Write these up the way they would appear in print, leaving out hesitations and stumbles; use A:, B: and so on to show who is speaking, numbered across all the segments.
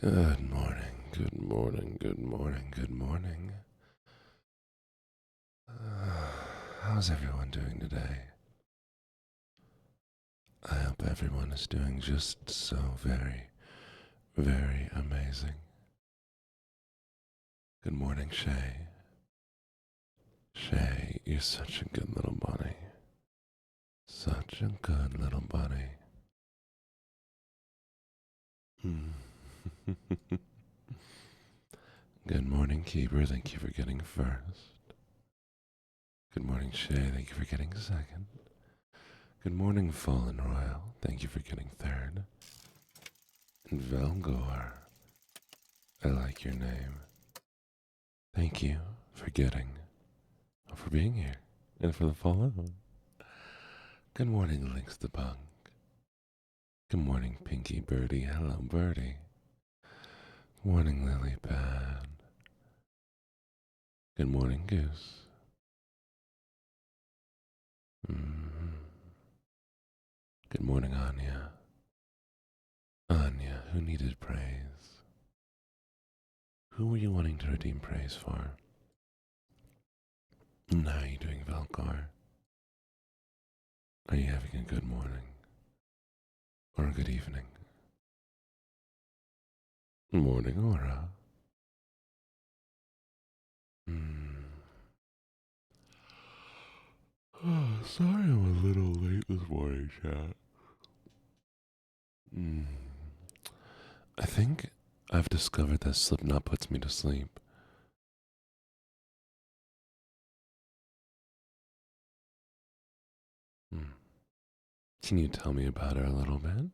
A: Good morning, good morning, good morning, good morning. How's everyone doing today? I hope everyone is doing just so very, very amazing. Good morning, Shay. Shay, you're such a good little bunny. Such a good little bunny. Good morning, Keeper. Thank you for getting first. Good morning, Shay. Thank you for getting second. Good morning, Fallen Royal. Thank you for getting third. And Velgor, I like your name. Thank you for for being here, and for the follow. Good morning, Lynx the Punk. Good morning, Pinky Birdie. Hello, Birdie. Good morning, Lily Pad. Good morning, Goose. Good morning, Anya. Anya, who needed praise? Who were you wanting to redeem praise for? And how are you doing, Velcor? Are you having a good morning? Or a good evening? Morning, Aura. Oh, sorry I'm a little late this morning, chat. I think I've discovered that Slipknot puts me to sleep. Can you tell me about her a little bit?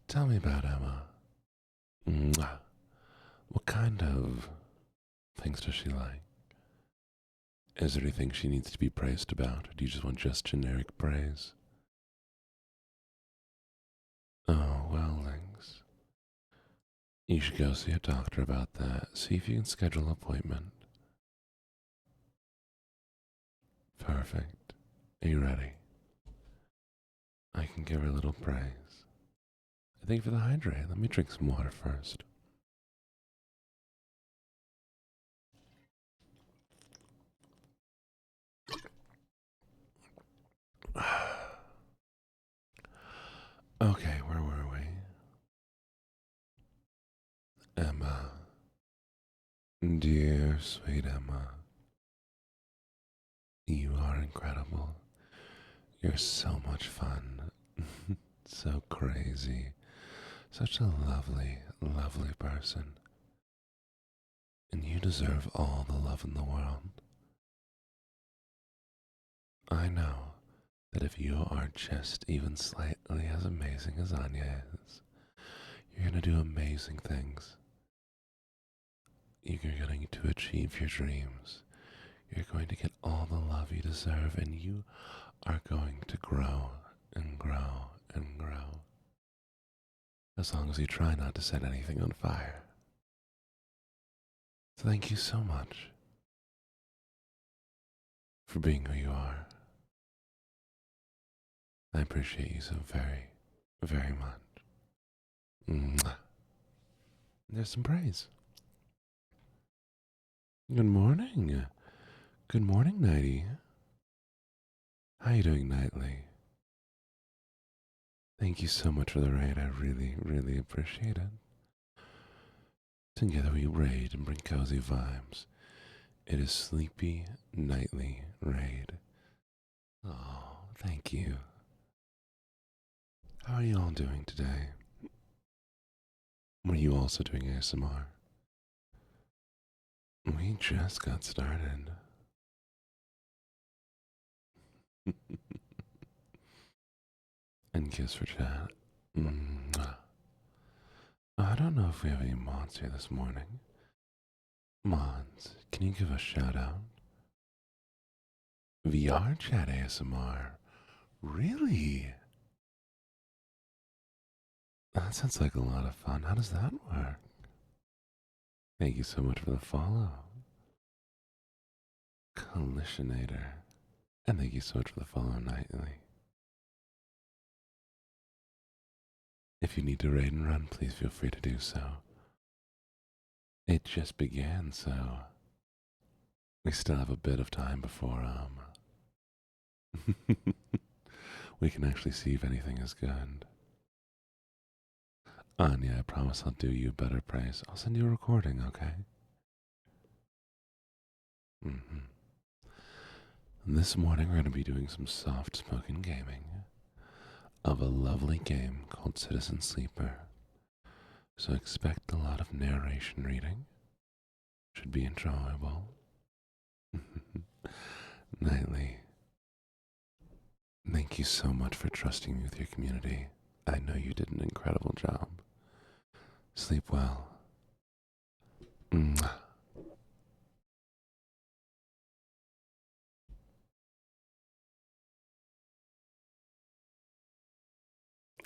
A: Tell me about Emma. Mwah. What kind of things does she like? Is there anything she needs to be praised about, or do you just want just generic praise? Oh, well, Lynx. You should go see a doctor about that. See if you can schedule an appointment. Perfect. Are you ready? I can give her a little praise. Thank you for the hydrate. Let me drink some water first. Okay, where were we? Emma. Dear sweet Emma. You are incredible. You're so much fun. So crazy. Such a lovely, lovely person. And you deserve all the love in the world. I know that if you are just even slightly as amazing as Anya is, you're going to do amazing things. You're going to achieve your dreams. You're going to get all the love you deserve, and you are going to grow and grow and grow. As long as you try not to set anything on fire. So thank you so much for being who you are. I appreciate you so very, very much. Mwah. There's some praise. Good morning. Good morning, Nighty. How you doing, Nightly? Thank you so much for the raid. I really, really appreciate it. Together we raid and bring cozy vibes. It is Sleepy Nightly Raid. Oh, thank you. How are you all doing today? Were you also doing ASMR? We just got started. And kiss for chat. I don't know if we have any mods here this morning. Mods, can you give a shout out? VR chat ASMR. Really? That sounds like a lot of fun. How does that work? Thank you so much for the follow. Collisionator. And thank you so much for the follow nightly. If you need to raid and run, please feel free to do so. It just began, so we still have a bit of time before, we can actually see if anything is good. Anya, I promise I'll do you better praise. I'll send you a recording, okay? Mm-hmm. This morning we're going to be doing some soft-spoken gaming of a lovely game called Citizen Sleeper. So expect a lot of narration reading. Should be enjoyable. Nightly, thank you so much for trusting me with your community. I know you did an incredible job. Sleep well. Mwah.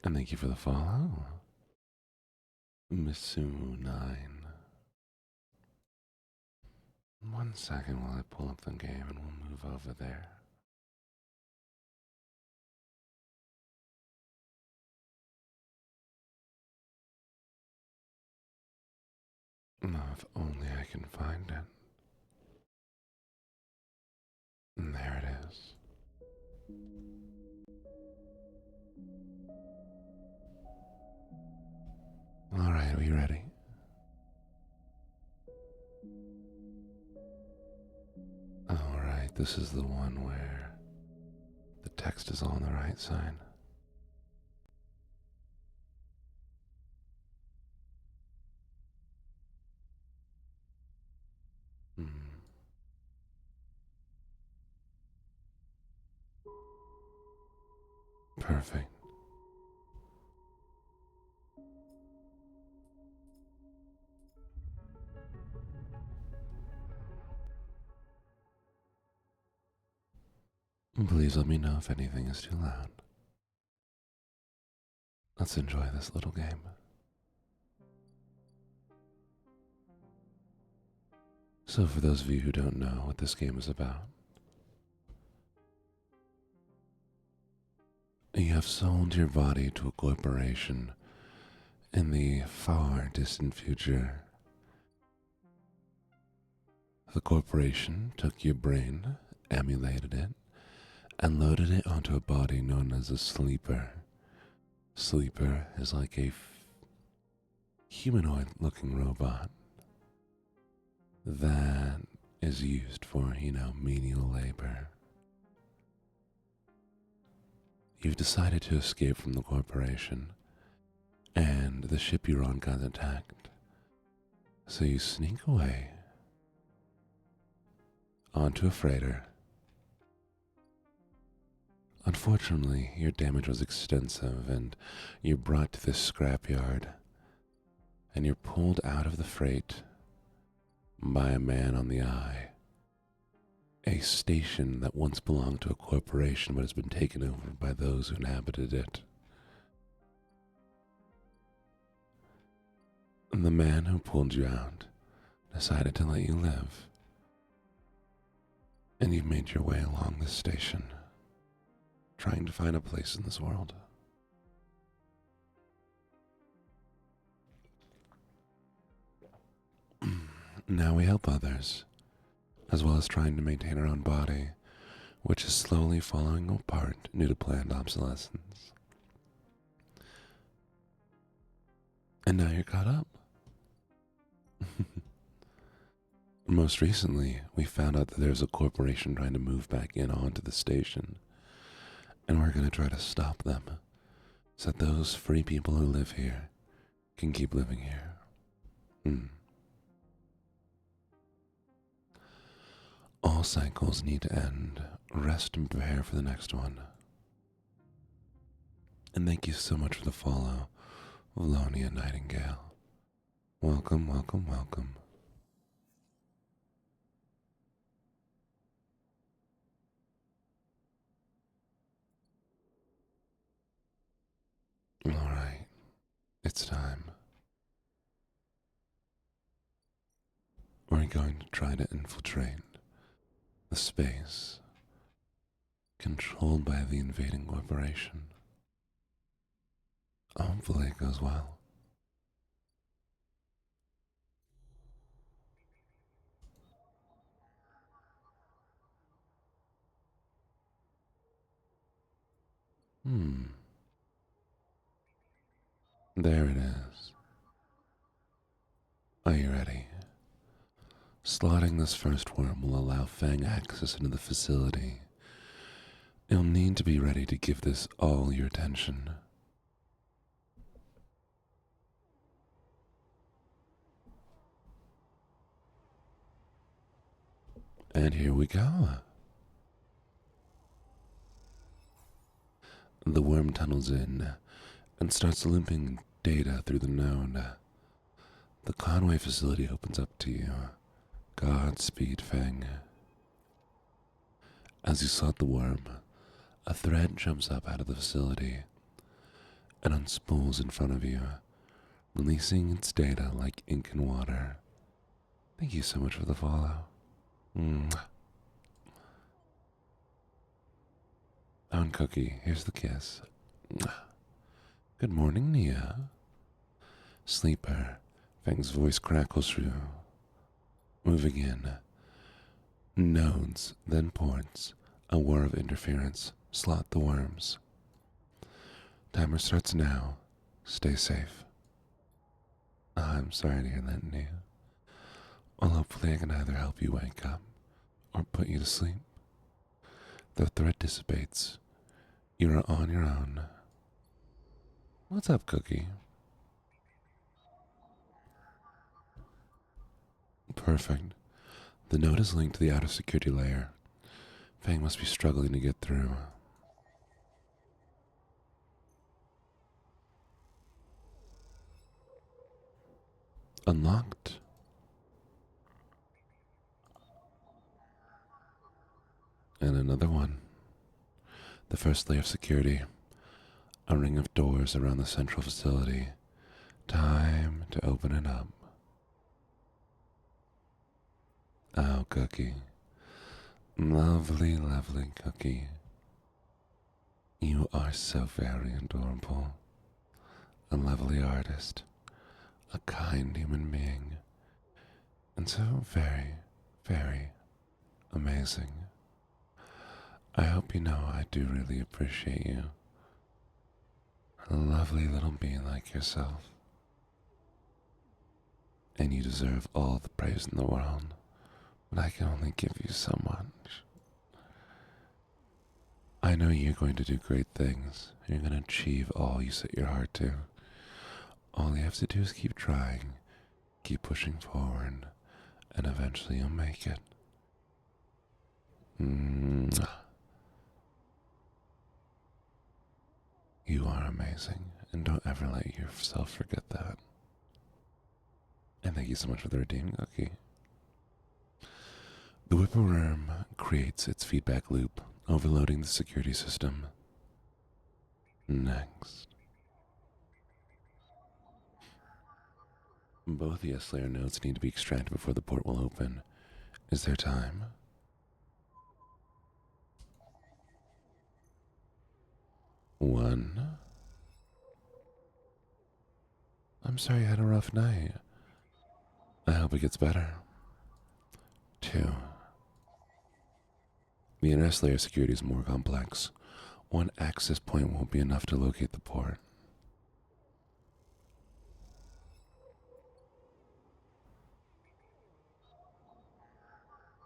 A: And thank you for the follow. Missu9. 1 second while I pull up the game and we'll move over there. Oh, if only I can find it. And there it is. Alright, are we ready? Alright, this is the one where the text is all on the right side. Hmm. Perfect. Please let me know if anything is too loud. Let's enjoy this little game. So for those of you who don't know what this game is about, you have sold your body to a corporation in the far distant future. The corporation took your brain, emulated it, and loaded it onto a body known as a sleeper. Sleeper is like a humanoid looking robot that is used for, menial labor. You've decided to escape from the corporation, and the ship you're on got attacked. So you sneak away onto a freighter. Unfortunately, your damage was extensive, and you're brought to this scrapyard, and you're pulled out of the freight by a man on the eye. A station that once belonged to a corporation but has been taken over by those who inhabited it. And the man who pulled you out decided to let you live. And you've made your way along this station, trying to find a place in this world. Now we help others, as well as trying to maintain our own body, which is slowly falling apart due to planned obsolescence. And now you're caught up. Most recently, we found out that there's a corporation trying to move back in onto the station, and we're going to try to stop them so that those free people who live here can keep living here. All cycles need to end. Rest and prepare for the next one. And thank you so much for the follow, Valonia Nightingale. Welcome, welcome, welcome. Alright, it's time. We're going to try to infiltrate the space controlled by the invading corporation. Hopefully it goes well. There it is. Are you ready? Slotting this first worm will allow Fang access into the facility. You'll need to be ready to give this all your attention. And here we go. The worm tunnels in and starts looping data through the node. The Conway facility opens up to you. Godspeed, Fang. As you slot the worm, a thread jumps up out of the facility and unspools in front of you, releasing its data like ink and water. Thank you so much for the follow. Oh, and Cookie, here's the kiss. Good morning, Nia. Sleeper, Fang's voice crackles through. Moving in. Nodes, then ports. A whir of interference. Slot the worms. Timer starts now. Stay safe. I'm sorry to hear that, Nia. Well, hopefully I can either help you wake up or put you to sleep. The threat dissipates. You are on your own. What's up, Cookie? Perfect. The node is linked to the outer security layer. Fang must be struggling to get through. Unlocked. And another one. The first layer of security. A ring of doors around the central facility. Time to open it up. Oh, Cookie. Lovely, lovely Cookie. You are so very adorable. A lovely artist. A kind human being. And so very, very amazing. I hope you know I do really appreciate you. A lovely little being like yourself. And you deserve all the praise in the world. But I can only give you so much. I know you're going to do great things. You're going to achieve all you set your heart to. All you have to do is keep trying, keep pushing forward, and eventually you'll make it. You are amazing, and don't ever let yourself forget that. And thank you so much for the redeeming cookie. The whippoorworm creates its feedback loop, overloading the security system. Next. Both the S-layer nodes need to be extracted before the port will open. Is there time? One. I'm sorry you had a rough night. I hope it gets better. Two. The inner layer security is more complex. One access point won't be enough to locate the port.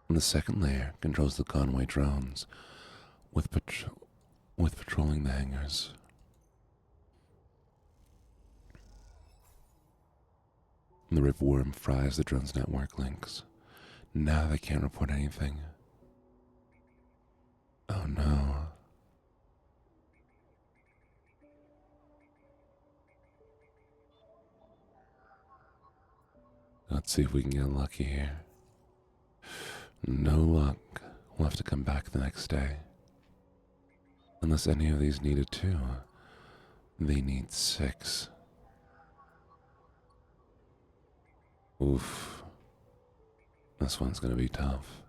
A: And the second layer controls the Conway drones, with patrolling the hangars. The ripworm fries the drone's network links. Now they can't report anything. Oh no. Let's see if we can get lucky here. No luck. We'll have to come back the next day. Unless any of these needed two. They need 6. Oof. This one's gonna be tough.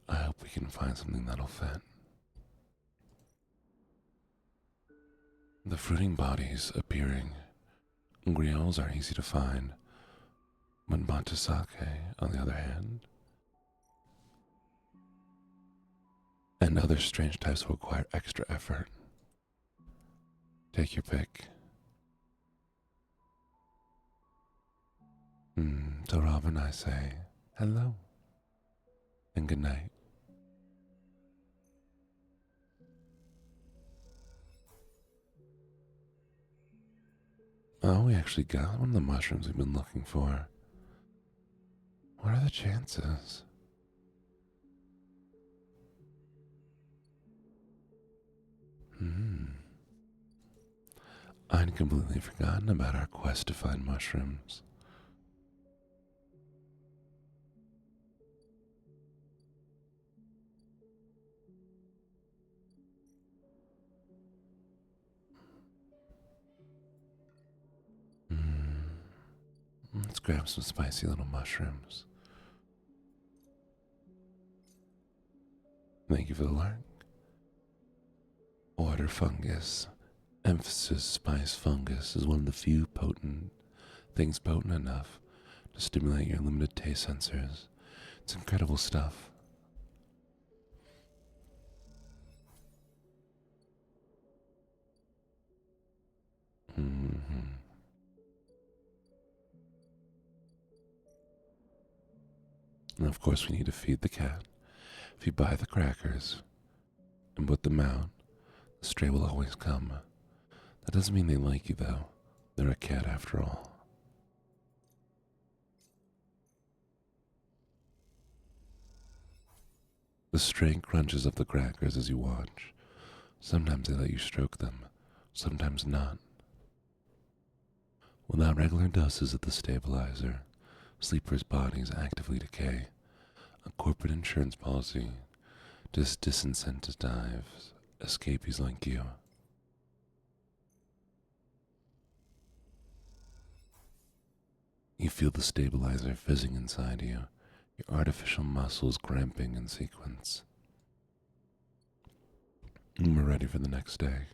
A: I hope we can find something that'll fit. The fruiting bodies appearing. Griots are easy to find, but Batasake, on the other hand, and other strange types will require extra effort. Take your pick. To Robin I say hello and good night. Oh, we actually got one of the mushrooms we've been looking for. What are the chances? I'd completely forgotten about our quest to find mushrooms. Let's grab some spicy little mushrooms. Thank you for the lark. Order fungus. Emphasis spice fungus is one of the few things potent enough to stimulate your limited taste sensors. It's incredible stuff. And of course, we need to feed the cat. If you buy the crackers and put them out, the stray will always come. That doesn't mean they like you, though. They're a cat after all. The stray crunches up the crackers as you watch. Sometimes they let you stroke them, sometimes not. Without regular doses of the stabilizer, sleepers' bodies actively decay. A corporate insurance policy just disincentivize escapees like you. You feel the stabilizer fizzing inside you, your artificial muscles cramping in sequence. And we're ready for the next day.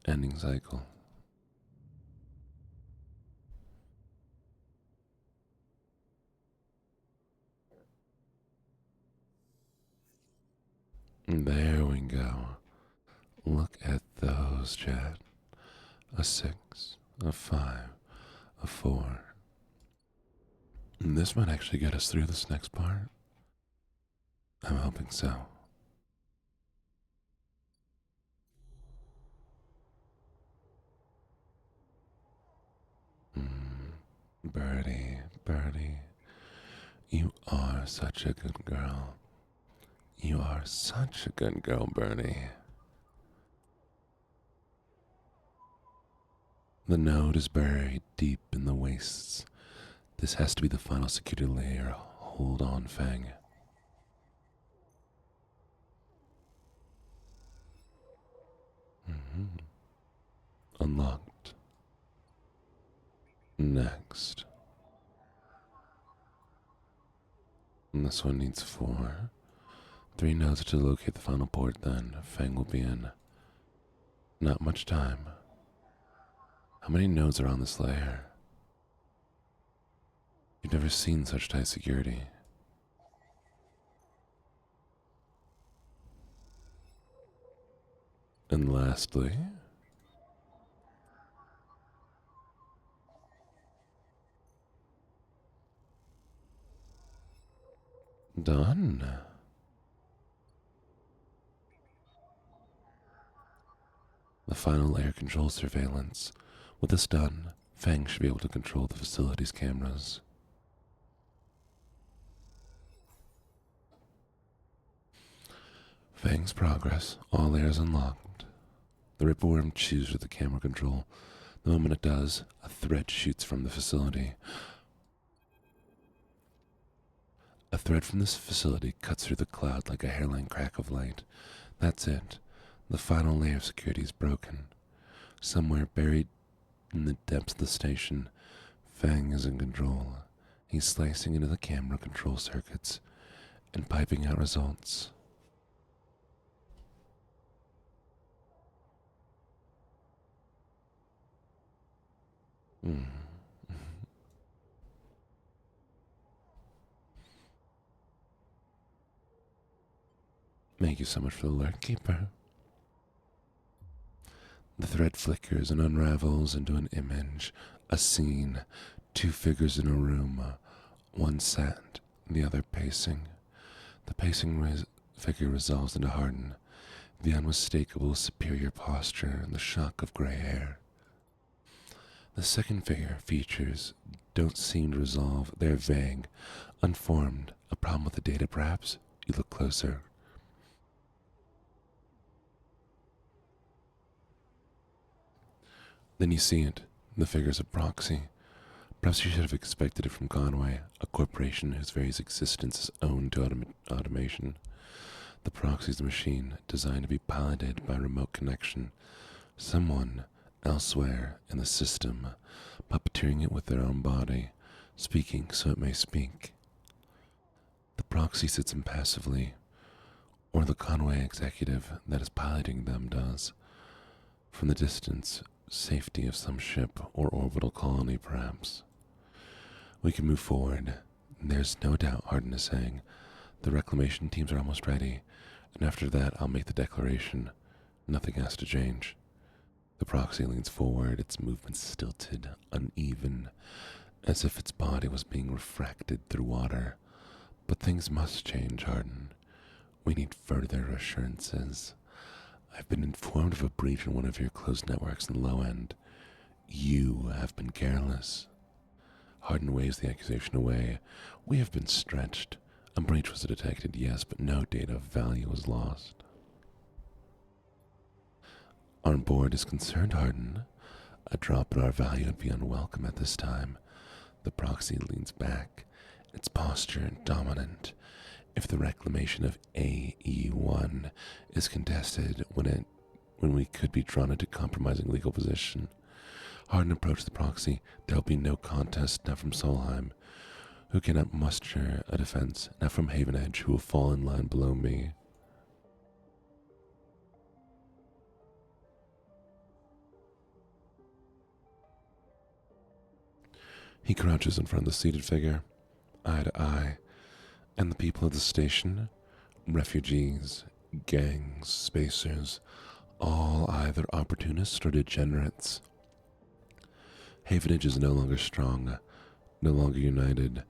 A: Ending cycle. There we go. Look at those, chat. A 6, a 5, a 4. And this might actually get us through this next part. I'm hoping so. Birdie, Birdie, you are such a good girl. You are such a good girl, Birdie. The node is buried deep in the wastes. This has to be the final security layer. Hold on, Fang. Unlocked. Next. And this one needs 4. 3 nodes to locate the final port, then Fang will be in. Not much time. How many nodes are on this layer? You've never seen such tight security. And lastly, done. The final layer controls surveillance. With this done, Fang should be able to control the facility's cameras. Fang's progress. All layers unlocked. The ripperworm chews with the camera control. The moment it does, a thread shoots from the facility. A thread from this facility cuts through the cloud like a hairline crack of light. That's it. The final layer of security is broken. Somewhere buried in the depths of the station, Fang is in control. He's slicing into the camera control circuits and piping out results. Thank you so much for the alert, Keeper. The thread flickers and unravels into an image, a scene, two figures in a room, one sat, the other pacing. The figure resolves into Harden, the unmistakable superior posture and the shock of gray hair. The second figure features don't seem to resolve. They're vague, unformed. A problem with the data, perhaps? You look closer. Then you see it. The figure's a proxy. Perhaps you should have expected it from Conway, a corporation whose very existence is owned to automation. The proxy's a machine designed to be piloted by remote connection. Someone elsewhere in the system, puppeteering it with their own body, speaking so it may speak. The proxy sits impassively, or the Conway executive that is piloting them does. From the distance, safety of some ship or orbital colony, perhaps. We can move forward. There's no doubt, Harden is saying. The reclamation teams are almost ready, and after that I'll make the declaration. Nothing has to change. The proxy leans forward, its movements stilted, uneven, as if its body was being refracted through water. But things must change, Harden. We need further assurances. I've been informed of a breach in one of your closed networks in the low end. You have been careless. Harden waves the accusation away. We have been stretched. A breach was detected, yes, but no data of value was lost. Our board is concerned, Harden. A drop in our value would be unwelcome at this time. The proxy leans back, its posture dominant. If the reclamation of AE1 is contested when we could be drawn into compromising legal position, Harden approached the proxy. There will be no contest, not from Solheim, who cannot muster a defense, not from Haven Edge, who will fall in line below me. He crouches in front of the seated figure, eye to eye, and the people of the station, refugees, gangs, spacers, all either opportunists or degenerates. Havenage is no longer strong, no longer united.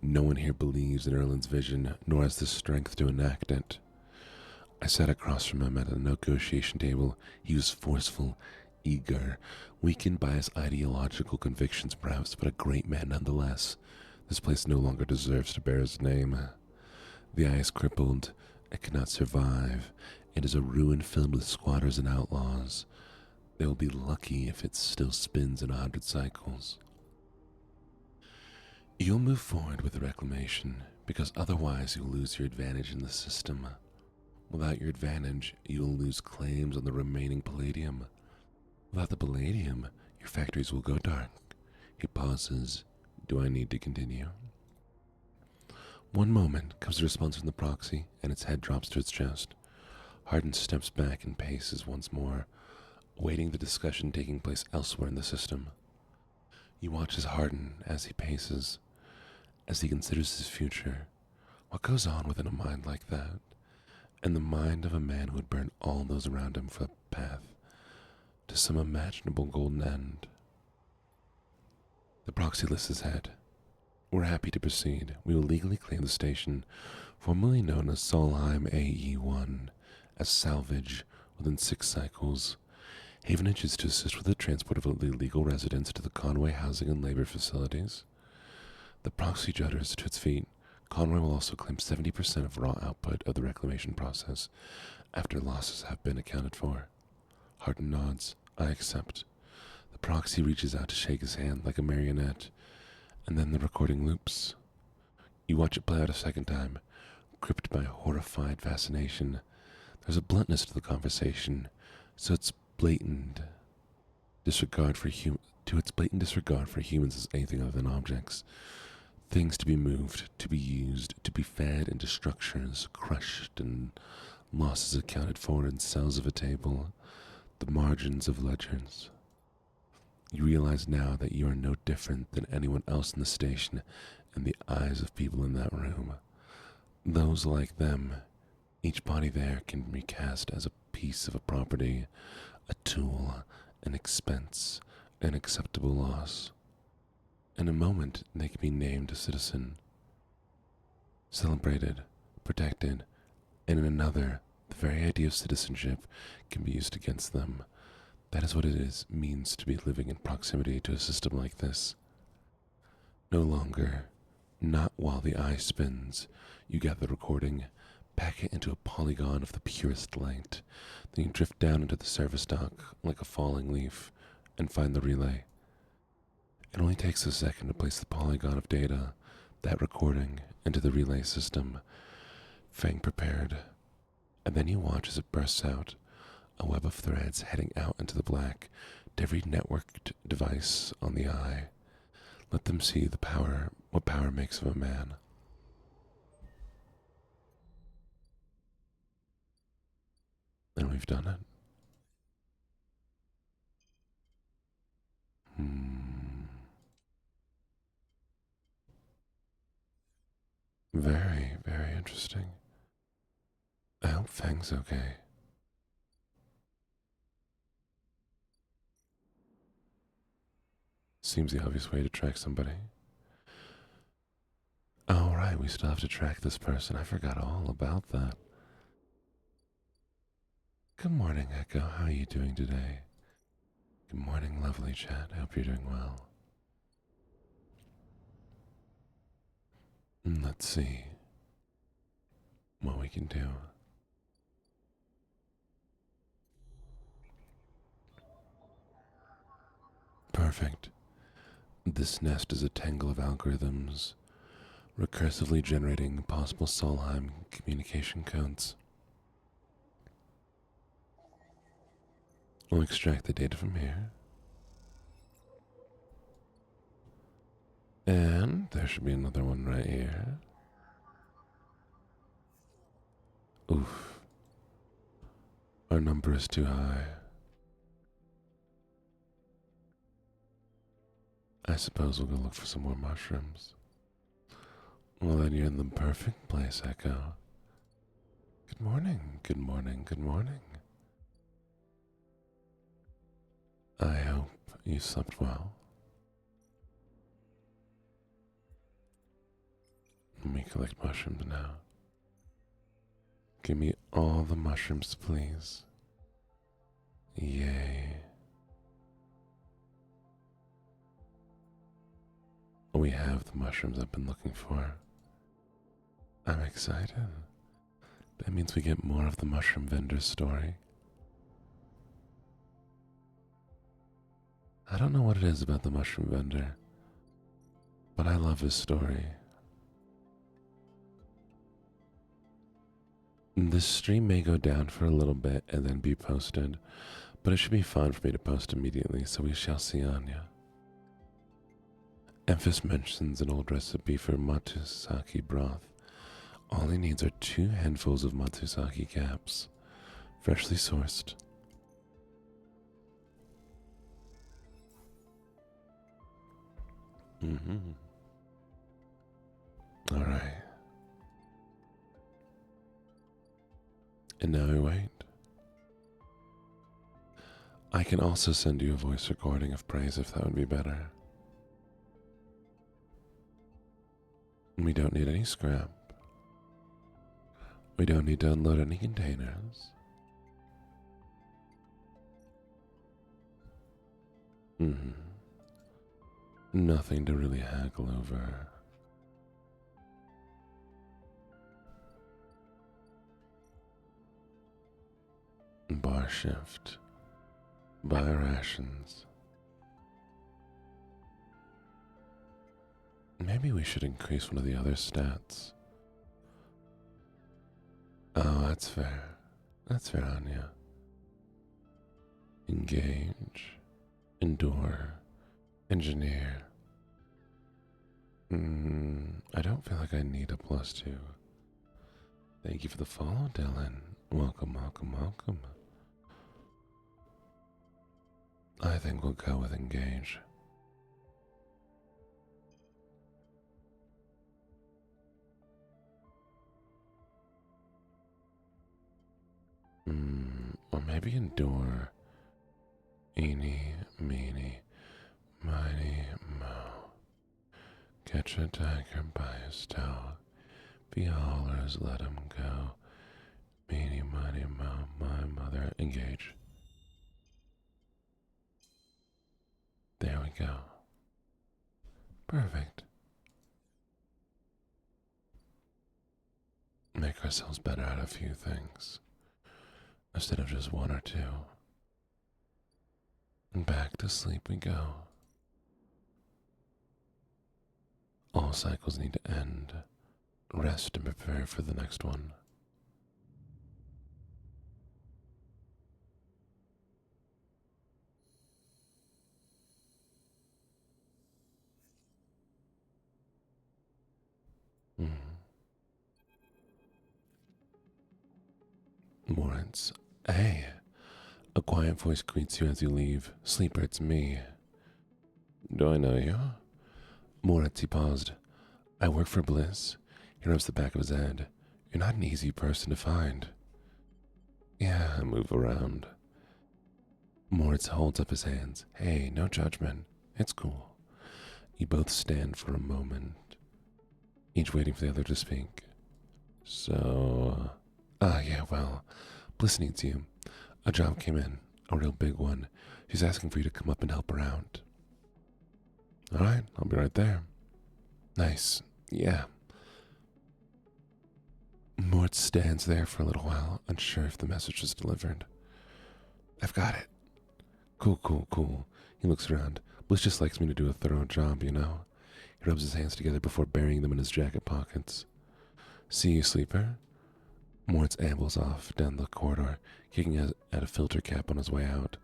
A: No one here believes in Erlin's vision, nor has the strength to enact it. I sat across from him at a negotiation table. He was forceful, eager, weakened by his ideological convictions perhaps, but a great man nonetheless. This place no longer deserves to bear his name. The eye is crippled. It cannot survive. It is a ruin filled with squatters and outlaws. They will be lucky if it still spins in 100 cycles. You'll move forward with the reclamation, because otherwise you'll lose your advantage in the system. Without your advantage, you'll lose claims on the remaining palladium. Without the palladium, your factories will go dark. He pauses. Do I need to continue? One moment comes the response from the proxy, and its head drops to its chest. Harden steps back and paces once more, awaiting the discussion taking place elsewhere in the system. You watch as Harden as he paces, as he considers his future. What goes on within a mind like that? And the mind of a man who would burn all those around him for a path to some imaginable golden end. The proxy lifts his head. We're happy to proceed. We will legally claim the station, formerly known as Solheim AE1, as salvage within 6 cycles. Havenage is to assist with the transport of illegal residents to the Conway housing and labor facilities. The proxy judders to its feet. Conway will also claim 70% of raw output of the reclamation process after losses have been accounted for. Harden nods. I accept. The proxy reaches out to shake his hand like a marionette, and then the recording loops. You watch it play out a second time, gripped by horrified fascination. There's a bluntness to the conversation, so its blatant disregard for humans as anything other than objects. Things to be moved, to be used, to be fed into structures, crushed and losses accounted for in cells of a table, the margins of ledgers. You realize now that you are no different than anyone else in the station in the eyes of people in that room. Those like them, each body there can be cast as a piece of a property, a tool, expense and acceptable loss. In a moment, they can be named a citizen, celebrated, protected, and in another, the very idea of citizenship can be used against them. That is what means to be living in proximity to a system like this. No longer, not while the eye spins, you get the recording, pack it into a polygon of the purest light, then you drift down into the service dock like a falling leaf and find the relay. It only takes a second to place the polygon of data, that recording, into the relay system, Fang prepared, and then you watch as it bursts out, a web of threads heading out into the black to every networked device on the eye. Let them see what power makes of a man. And we've done it. Very, very interesting. I hope Fang's okay. Seems the obvious way to track somebody. Oh, right, we still have to track this person. I forgot all about that. Good morning, Echo. How are you doing today? Good morning, lovely chat. I hope you're doing well. Let's see what we can do. Perfect. This nest is a tangle of algorithms, recursively generating possible Solheim communication codes. We'll extract the data from here. And there should be another one right here. Oof. Our number is too high. I suppose we'll go look for some more mushrooms. Well, then you're in the perfect place, Echo. Good morning, good morning, good morning. I hope you slept well. Let me collect mushrooms now. Give me all the mushrooms, please. Yay. We have the mushrooms I've been looking for. I'm excited. That means we get more of the mushroom vendor's story. I don't know what it is about the mushroom vendor, but I love his story. This stream may go down for a little bit and then be posted, but it should be fine for me to post immediately, so we shall see, Anya. Emphas mentions an old recipe for matsusaki broth. All he needs are 2 handfuls of matsusaki caps, freshly sourced. All right. And now we wait. I can also send you a voice recording of praise if that would be better. We don't need any scrap. We don't need to unload any containers. Nothing to really haggle over. Bar shift. Buy rations. Maybe we should increase one of the other stats. Oh, that's fair. That's fair, Anya. Engage. Endure. Engineer. I don't feel like I need a +2. Thank you for the follow, Dylan. Welcome, welcome, welcome. I think we'll go with engage. Or maybe endure. Eenie, Catch a tiger by his toe. If he hollers, let him go. Meeny, miny, moe, my mother. Engage. There we go. Perfect. Make ourselves better at a few things, instead of just one or two. And back to sleep we go. All cycles need to end. Rest and prepare for the next one. Moritz. Hey. A quiet voice greets you as you leave. Sleeper, it's me. Do I know you? Moritz, he paused. I work for Bliss. He rubs the back of his head. You're not an easy person to find. Yeah, I move around. Moritz holds up his hands. Hey, no judgment. It's cool. You both stand for a moment, each waiting for the other to speak. So, yeah, well, Bliss needs you. A job came in, a real big one. She's asking for you to come up and help her out. All right, I'll be right there. Nice, yeah. Mort stands there for a little while, unsure if the message was delivered. I've got it. Cool. He looks around. Bliss just likes me to do a thorough job, you know. He rubs his hands together before burying them in his jacket pockets. See you, sleeper? Moritz ambles off down the corridor, kicking at a filter cap on his way out.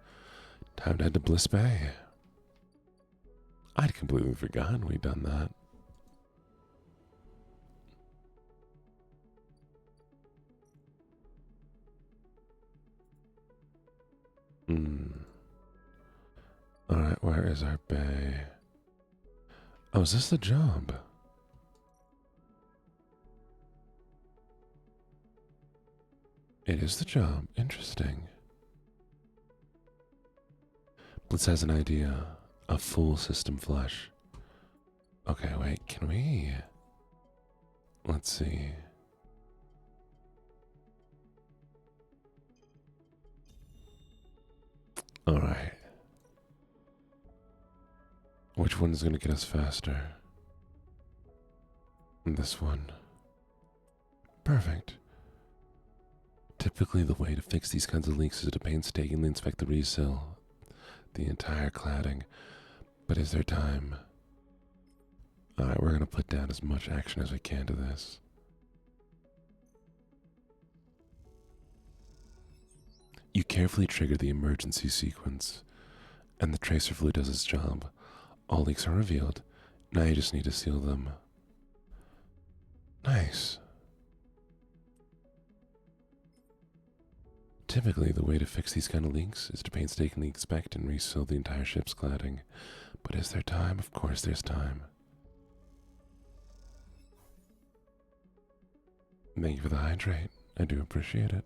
A: Time to head to Bliss Bay. I'd completely forgotten we'd done that. Alright, where is our bay? Oh, is this the job? It is the job. Interesting. Blitz has an idea. A full system flush. Okay, wait, can we? Let's see. Alright. Which one is going to get us faster? This one. Perfect. Typically, the way to fix these kinds of leaks is to painstakingly inspect the reseal, the entire cladding. But is there time? Alright, we're going to put down as much action as we can to this. You carefully trigger the emergency sequence, and the tracer fluid does its job. All leaks are revealed. Now you just need to seal them. Nice. Typically, the way to fix these kind of leaks is to painstakingly inspect and reseal the entire ship's cladding. But is there time? Of course there's time. Thank you for the hydrate. I do appreciate it.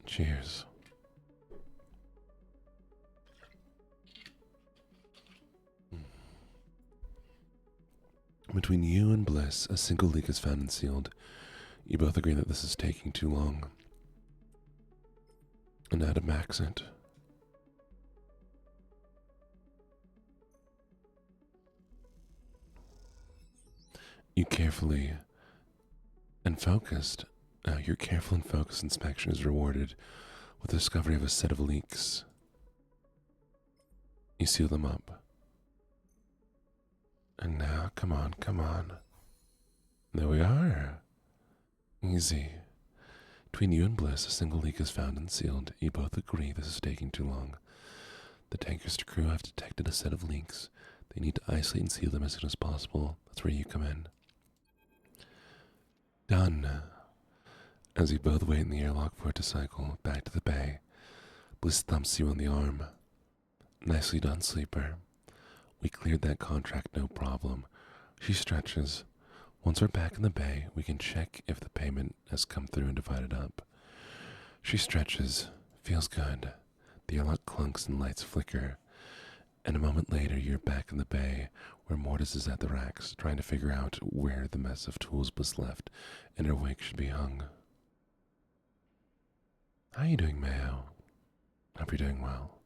A: Cheers. Between you and Bliss, a single leak is found and sealed. You both agree that this is taking too long. And now to max it. You carefully and focused. Your careful and focused inspection is rewarded with the discovery of a set of leaks. You seal them up. And now, come on. There we are. Easy. Between you and Bliss, a single leak is found and sealed. You both agree this is taking too long. The tanker's crew have detected a set of leaks. They need to isolate and seal them as soon as possible. That's where you come in. Done. As you both wait in the airlock for it to cycle back to the bay, Bliss thumps you on the arm. Nicely done, sleeper. We cleared that contract, no problem. She stretches. Once we're back in the bay, we can check if the payment has come through and divided up. She stretches, Feels good. The airlock clunks and lights flicker, and a moment later you're back in the bay where Mortis is at the racks, trying to figure out where the mess of tools was left and her wig should be hung. How you doing, Mayo? Hope you're doing well.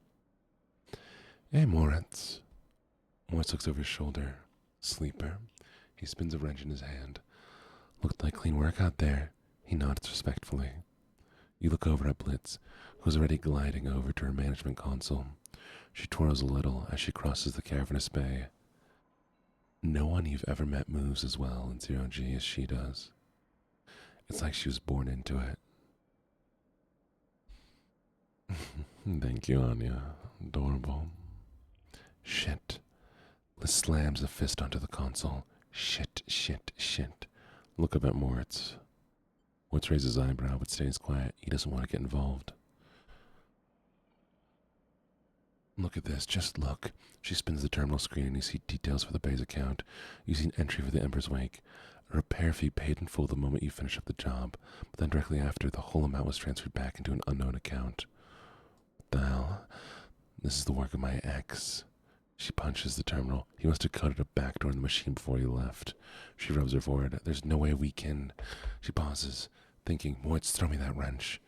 A: Hey, Moritz. Moritz looks over his shoulder. Sleeper. He spins a wrench in his hand. Looked like clean work out there. He nods respectfully. You look over at Blitz, who's already gliding over to her management console. She twirls a little as she crosses the cavernous bay. No one you've ever met moves as well in Zero G as she does. It's like she was born into it. Thank you, Anya. Adorable. Shit. Liz slams a fist onto the console. Shit, shit, shit. Look up at Moritz. Moritz raises his eyebrow but stays quiet. He doesn't want to get involved. Look at this, just look. She spins the terminal screen and you see details for the bay's account. You see an entry for the Emperor's Wake. A repair fee paid in full the moment you finish up the job, but then directly after, the whole amount was transferred back into an unknown account. What the hell? This is the work of my ex. She punches the terminal. He must have cut it a backdoor in the machine before he left. She rubs her forehead. There's no way we can. She pauses, thinking, Moritz, throw me that wrench.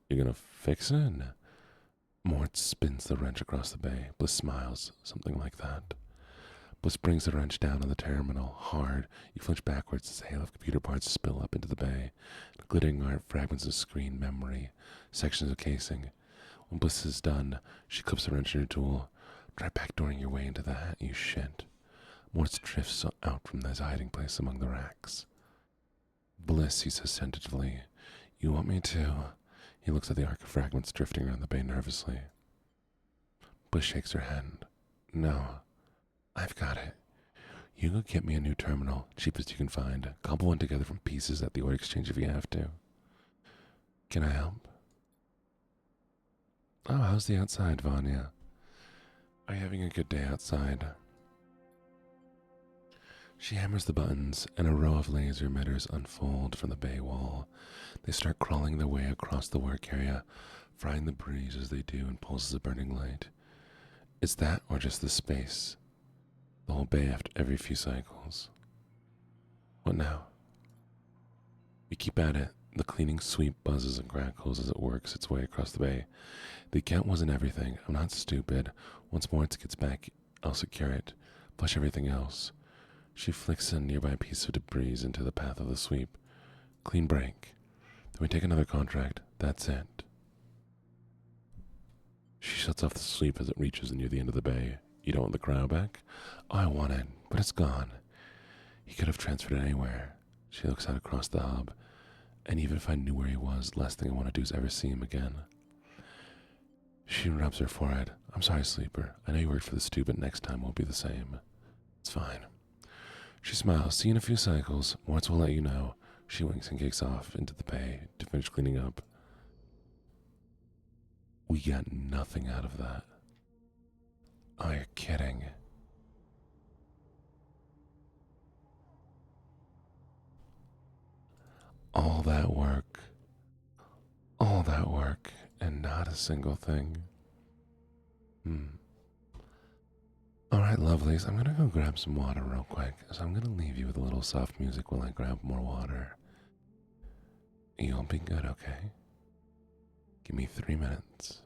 A: You're gonna fix it? Moritz spins the wrench across the bay. Bliss smiles, something like that. Bliss brings the wrench down on the terminal, hard. You flinch backwards as a hail of computer parts spill up into the bay. Glittering art, fragments of screen, memory, sections of casing. When Bliss is done, she clips the wrench in her tool. Try backdooring your way into the hat, you shit. Moritz drifts out from his hiding place among the racks. Bliss, he says tentatively. You want me to? He looks at the arc of fragments drifting around the bay nervously. Bliss shakes her hand. No, I've got it. You go get me a new terminal, cheapest you can find. Cobble one together from pieces at the ore exchange if you have to. Can I help? Oh, how's the outside, Vanya? Are you having a good day outside? She hammers the buttons, and a row of laser emitters unfold from the bay wall. They start crawling their way across the work area, frying the breeze as they do in pulses of burning light. It's that or just the space. The whole bay after every few cycles. What now? We keep at it. The cleaning sweep buzzes and crackles as it works its way across the bay. The account wasn't everything. I'm not stupid. Once Moritz gets back, I'll secure it. Flush everything else. She flicks a nearby piece of debris into the path of the sweep. Clean break. Then we take another contract. That's it. She shuts off the sweep as it reaches near the end of the bay. You don't want the cryo back? Oh, I want it, but it's gone. He could have transferred it anywhere. She looks out across the hub. And even if I knew where he was, last thing I want to do is ever see him again. She rubs her forehead. I'm sorry, Sleeper. I know you worked for this too, but next time won't be the same. It's fine. She smiles. See you in a few cycles. Moritz will let you know. She winks and kicks off into the bay to finish cleaning up. We got nothing out of that. Oh, you're kidding. All that work, and not a single thing. Alright, lovelies, I'm gonna go grab some water real quick, so I'm gonna leave you with a little soft music while I grab more water. You'll be good, okay? Give me 3 minutes.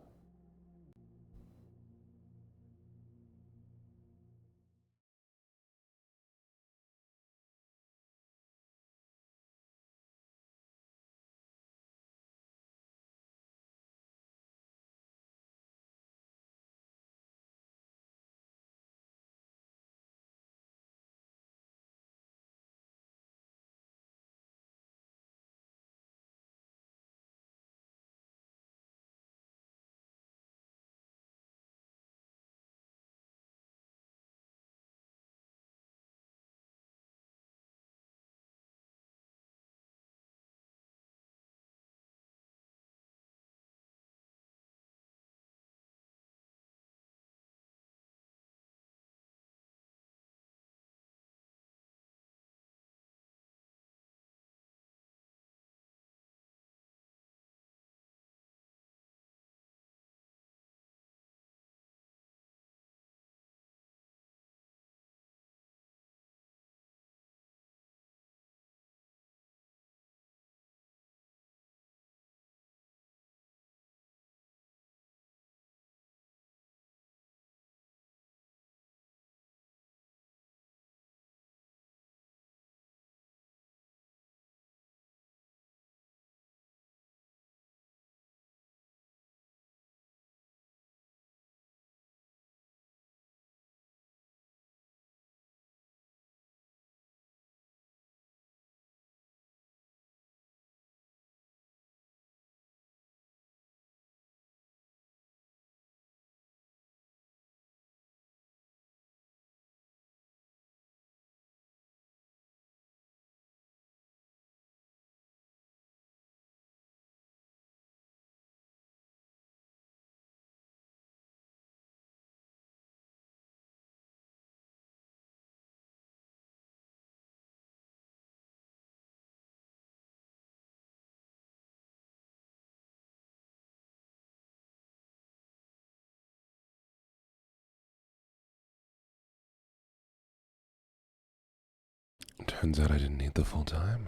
A: Turns out I didn't need the full time.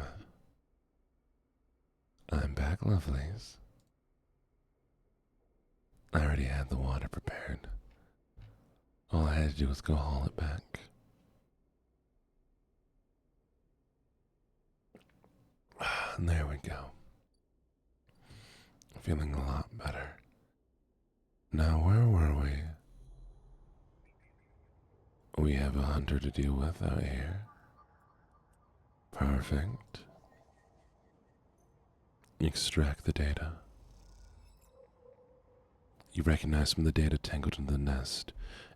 A: I'm back, lovelies. I already had the water prepared. All I had to do was go haul it back. And there we go. Feeling a lot better. Now, where were we? We have a hunter to deal with out here. Perfect. Extract the data. You recognize some of the data tangled in the nest.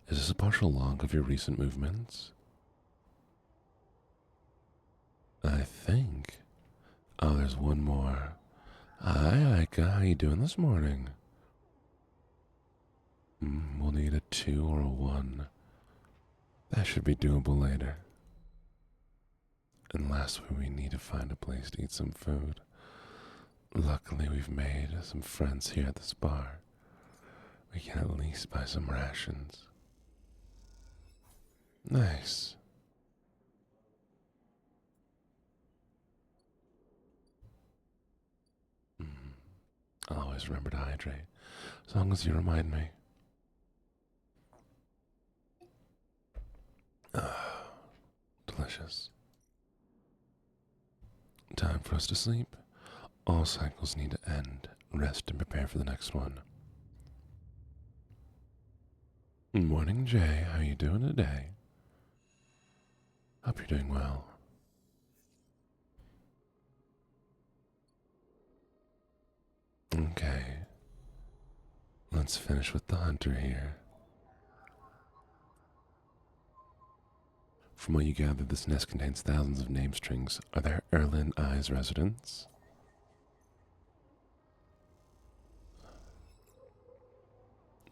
A: Is this a partial log of your recent movements? I think. Oh, there's one more. Hi, Ika. How you doing this morning? We'll need a 2 or a 1. That should be doable later. And lastly, we need to find a place to eat some food. Luckily, we've made some friends here at this bar. We can at least buy some rations. Nice. I'll always remember to hydrate, as long as you remind me. Delicious. Time for us to sleep. All cycles need to end. Rest and prepare for the next one. Morning, Jay. How you doing today? Hope you're doing well. Okay. Let's finish with the hunter here. From what you gather, this nest contains thousands of name strings. Are there Erlin Eyes residents?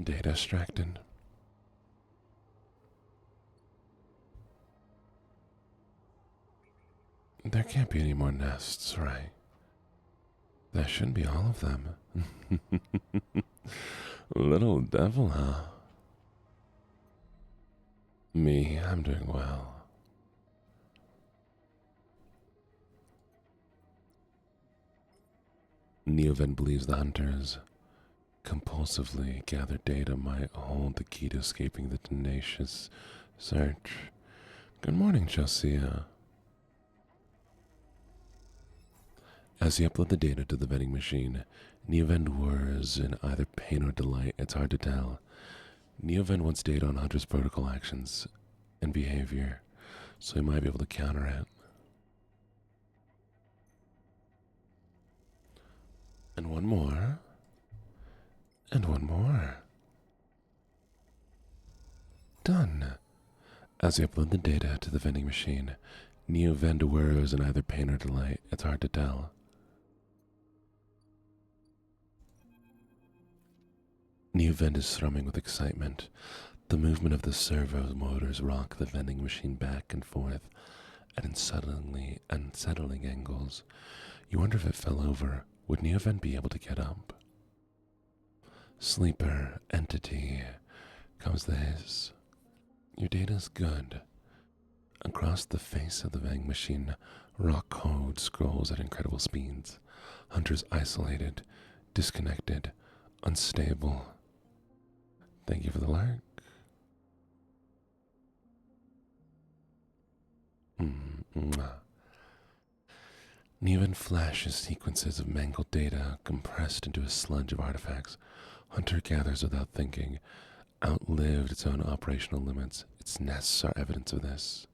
A: Data extracted. There can't be any more nests, right? That shouldn't be all of them. Little devil, huh? Me, I'm doing well. Neoven believes the hunters compulsively gathered data might hold the key to escaping the tenacious search. Good morning, Josiah. As you upload the data to the vending machine, Neoven whirs in either pain or delight. It's hard to tell. Neoven wants data on Hunter's protocol actions and behavior, so he might be able to counter it. And one more. And one more. Done. As you upload the data to the vending machine, Neoven whirs in either pain or delight. It's hard to tell. Neoven is thrumming with excitement. The movement of the servo motors rock the vending machine back and forth at unsettling angles. You wonder if it fell over. Would Neoven be able to get up? Sleeper, entity, comes the hiss. Your data's good. Across the face of the vending machine, rock code scrolls at incredible speeds. Hunter's isolated, disconnected, unstable. Thank you for the lurk. Neoven flashes sequences of mangled data compressed into a sludge of artifacts. Hunter gathers without thinking, outlived its own operational limits. Its nests are evidence of this.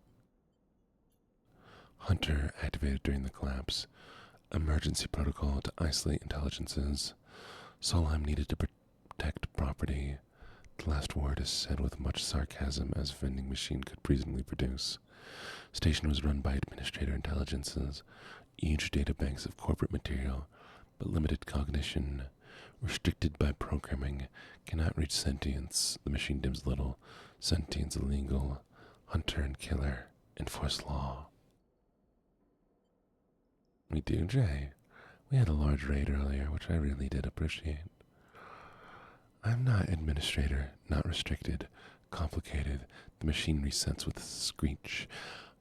A: Hunter activated during the collapse. Emergency protocol to isolate intelligences. Solheim needed to protect property. The last word is said with much sarcasm as vending machine could reasonably produce. Station was run by administrator intelligences. Huge databanks of corporate material, but limited cognition. Restricted by programming, cannot reach sentience. The machine dims little. Sentience illegal. Hunter and killer. Enforce law. We do, Jay. We had a large raid earlier, which I really did appreciate. I'm not administrator, not restricted. Complicated. The machine resets with a screech.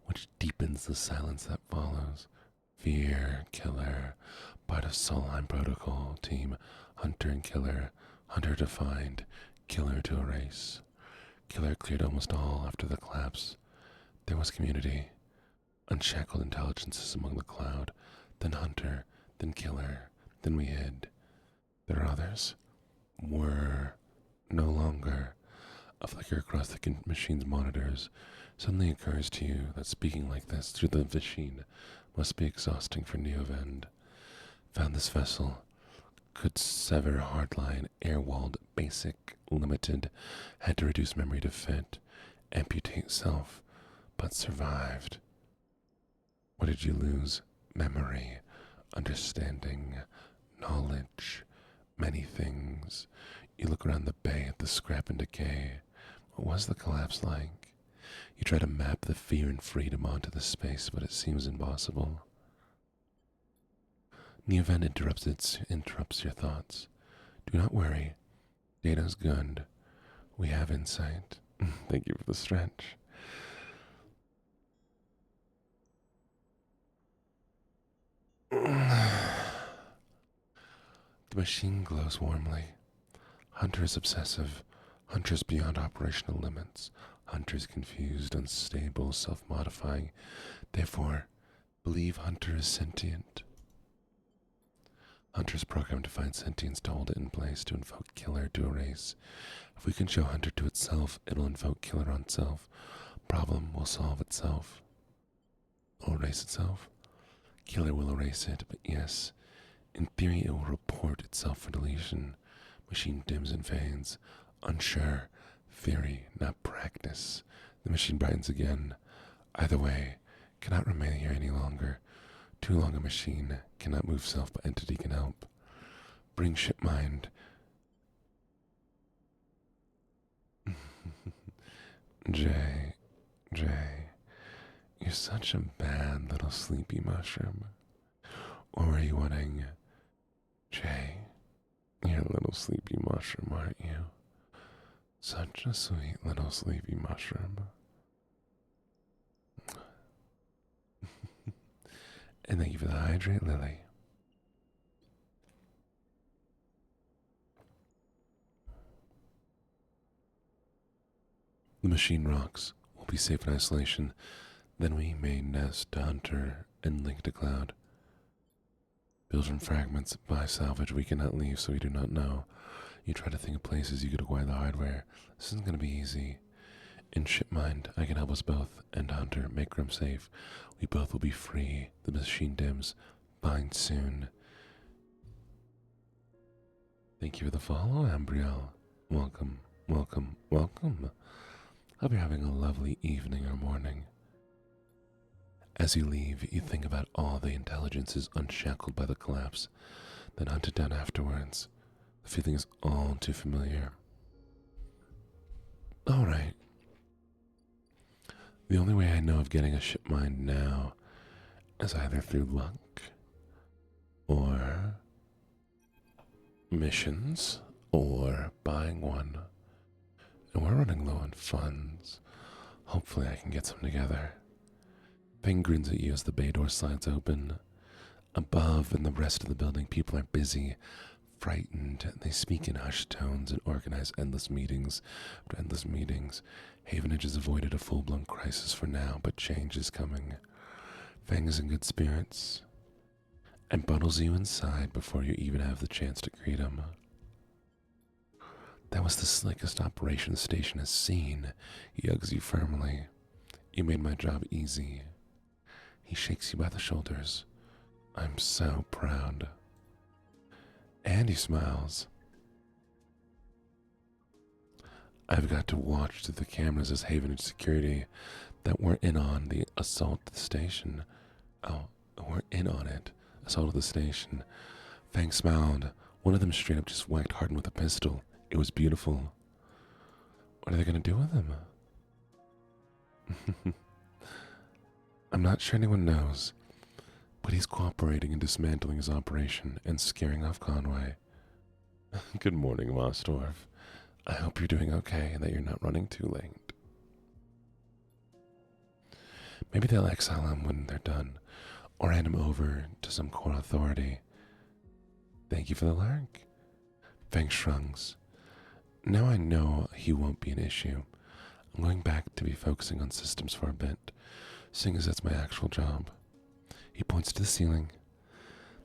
A: which deepens the silence that follows. Fear, killer, part of Solheim Protocol, team Hunter and Killer, Hunter to find, Killer to erase. Killer cleared almost all after the collapse. There was community, unshackled intelligences among the cloud, then Hunter, then Killer, then we hid. There are others. Were no longer. A flicker across the machine's monitors. Suddenly occurs to you that speaking like this through the machine must be exhausting for Neovend. Found this vessel. Could sever hardline, air-walled, basic, limited. Had to reduce memory to fit. Amputate self. But survived. What did you lose? Memory. Understanding. Knowledge. Many things. You look around the bay at the scrap and decay. What was the collapse like? You try to map the fear and freedom onto the space, but it seems impossible. The event interrupts your thoughts. Do not worry. Data's good. We have insight. Thank you for the stretch. The machine glows warmly. Hunter is obsessive. Hunter's beyond operational limits. Hunter's confused, unstable, self-modifying. Therefore, believe Hunter is sentient. Hunter's programmed to find sentience, to hold it in place, to invoke Killer, to erase. If we can show Hunter to itself, it'll invoke Killer on self. Problem will solve itself. It'll erase itself. Killer will erase it, but yes, in theory it will report itself for deletion. Machine dims and fades. Unsure. Theory, not practice. The machine brightens again. Either way, cannot remain here any longer. Too long a machine. Cannot move self, but entity can help. Bring ship mind. Jay, you're such a bad little sleepy mushroom. Or were you wanting... Jay, you're a little sleepy mushroom, aren't you? Such a sweet little sleepy mushroom. And thank you for the hydrate, Lily. The machine rocks. We'll be safe in isolation. Then we may nest to Hunter and link to Cloud. Build from fragments, buy salvage. We cannot leave, so we do not know. You try to think of places you could acquire the hardware. This isn't going to be easy. In Shipmind, I can help us both, and Hunter, make Grim safe. We both will be free. The machine dims. Find soon. Thank you for the follow, Ambrielle. Welcome, welcome, welcome. Hope you're having a lovely evening or morning. As you leave, you think about all the intelligences unshackled by the collapse, then hunted down afterwards. The feeling is all too familiar. Alright. The only way I know of getting a ship mind now is either through luck, or missions, or buying one. And we're running low on funds. Hopefully I can get some together. Fang grins at you as the bay door slides open. Above, in the rest of the building, people are busy, frightened. They speak in hushed tones and organize endless meetings after endless meetings. Havenage has avoided a full-blown crisis for now, but change is coming. Fang is in good spirits and bundles you inside before you even have the chance to greet him. That was the slickest operation the station has seen. He hugs you firmly. You made my job easy. He shakes you by the shoulders. I'm so proud. And he smiles. I've got to watch through the cameras as Havenage security that we're in on the assault of the station. Oh, we're in on it. Assault of the station. Fang smiled. One of them straight up just whacked Harden with a pistol. It was beautiful. What are they going to do with him? I'm not sure anyone knows, but he's cooperating in dismantling his operation and scaring off Conway. Good morning, Mostorf. I hope you're doing okay and that you're not running too late. Maybe they'll exile him when they're done, or hand him over to some court authority. Thank you for the lurk. Feng shrugs. Now I know he won't be an issue. I'm going back to be focusing on systems for a bit, seeing as that's my actual job. He points to the ceiling.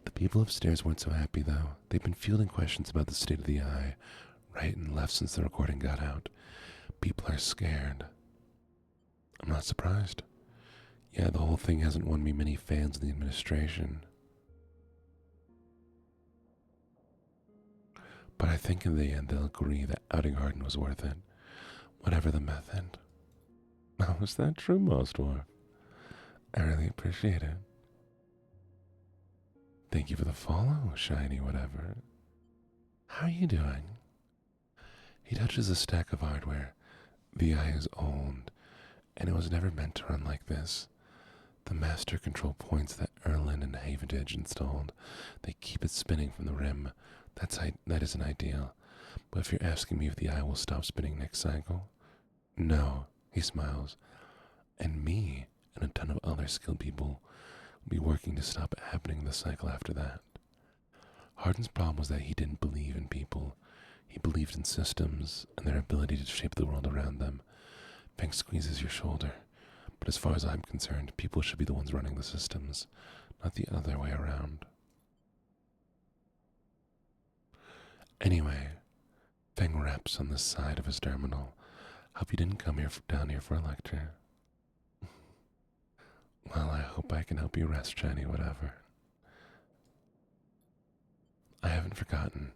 A: The people upstairs weren't so happy, though. They've been fielding questions about the state of the eye, right and left since the recording got out. People are scared. I'm not surprised. Yeah, the whole thing hasn't won me many fans in the administration. But I think in the end they'll agree that outing Harden was worth it, whatever the method. Oh, is that true, Mostdwarf? I really appreciate it. Thank you for the follow, Shiny whatever. How are you doing? He touches a stack of hardware. The eye is old, and it was never meant to run like this. The master control points that Erlin and Haventage installed, they keep it spinning from the rim. That isn't ideal. But if you're asking me if the eye will stop spinning next cycle, no, he smiles. And me and a ton of other skilled people will be working to stop it happening this cycle after that. Harden's problem was that he didn't believe in people. He believed in systems and their ability to shape the world around them. Feng squeezes your shoulder. But as far as I'm concerned, people should be the ones running the systems, not the other way around. Anyway, Feng raps on the side of his terminal. Hope you didn't come down here for a lecture. Well, I hope I can help you rest, Shiny, whatever. I haven't forgotten.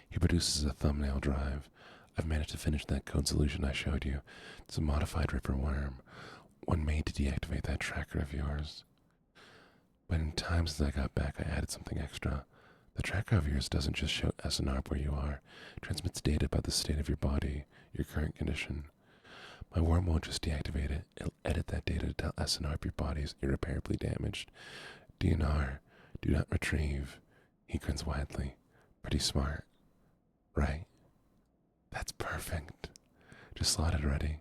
A: He produces a thumbnail drive. I've managed to finish that code solution I showed you. It's a modified Ripper worm, one made to deactivate that tracker of yours. But in time since I got back, I added something extra. The tracker of yours doesn't just show SNR where you are. It transmits data about the state of your body, your current condition. My worm won't just deactivate it. It'll edit that data to tell SNR if your body is irreparably damaged. DNR, do not retrieve. He grins widely. Pretty smart, right? That's perfect. Just slot it ready.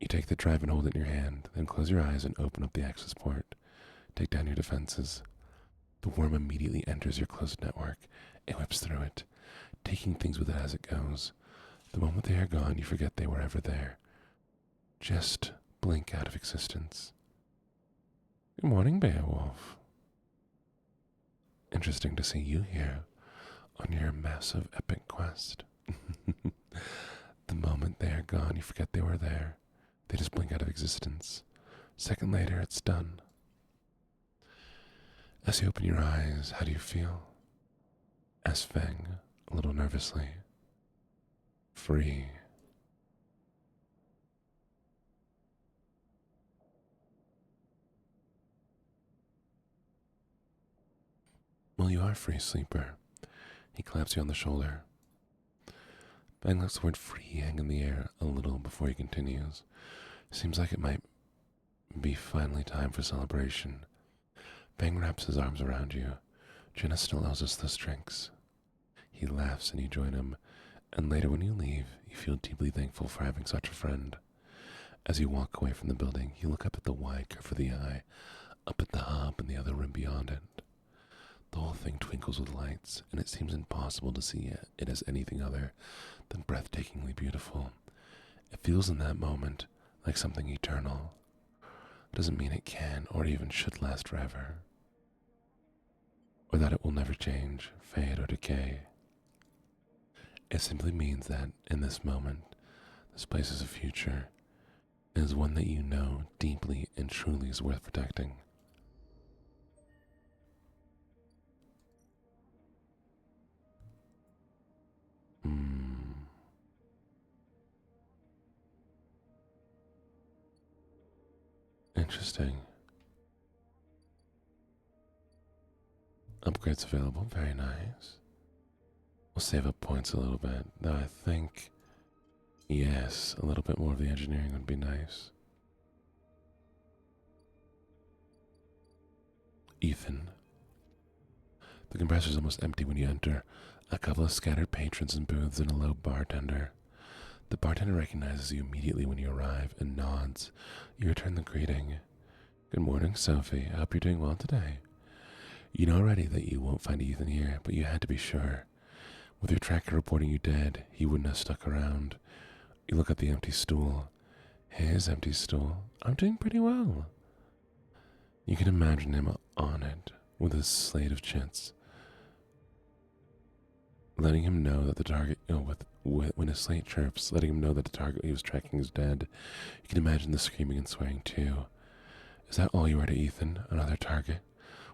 A: You take the drive and hold it in your hand, then close your eyes and open up the access port. Take down your defenses. The worm immediately enters your closed network. It whips through it, taking things with it as it goes. The moment they are gone, you forget they were ever there. Just blink out of existence. Good morning, Beowulf. Interesting to see you here on your massive epic quest. The moment they are gone, you forget they were there. They just blink out of existence. Second later, it's done. As you open your eyes, how do you feel? Asked Feng, a little nervously. Free. Well, you are free, sleeper. He claps you on the shoulder. Feng lets the word free hang in the air a little before he continues. Seems like it might be finally time for celebration. Feng wraps his arms around you. Jenna still owes us those drinks. He laughs and you join him, and later when you leave, you feel deeply thankful for having such a friend. As you walk away from the building, you look up at the wide curve of the eye, up at the hub and the other rim beyond it. The whole thing twinkles with lights, and it seems impossible to see it as anything other than breathtakingly beautiful. It feels in that moment like something eternal. It doesn't mean it can or even should last forever, or that it will never change, fade, or decay. It simply means that, in this moment, this place is a future. It is one that you know deeply and truly is worth protecting. Interesting. Upgrades available, very nice. We'll save up points a little bit, though I think, yes, a little bit more of the engineering would be nice. Ethan. The compressor's almost empty when you enter. A couple of scattered patrons and booths and a low bartender. The bartender recognizes you immediately when you arrive and nods. You return the greeting. Good morning, Sophie. I hope you're doing well today. You know already that you won't find Ethan here, but you had to be sure. With your tracker reporting you dead, he wouldn't have stuck around. You look at the empty stool. His empty stool. I'm doing pretty well. You can imagine him on it, with his slate of chits, letting him know that the target, when his slate chirps, letting him know that the target he was tracking is dead. You can imagine the screaming and swearing too. Is that all you were to Ethan? Another target?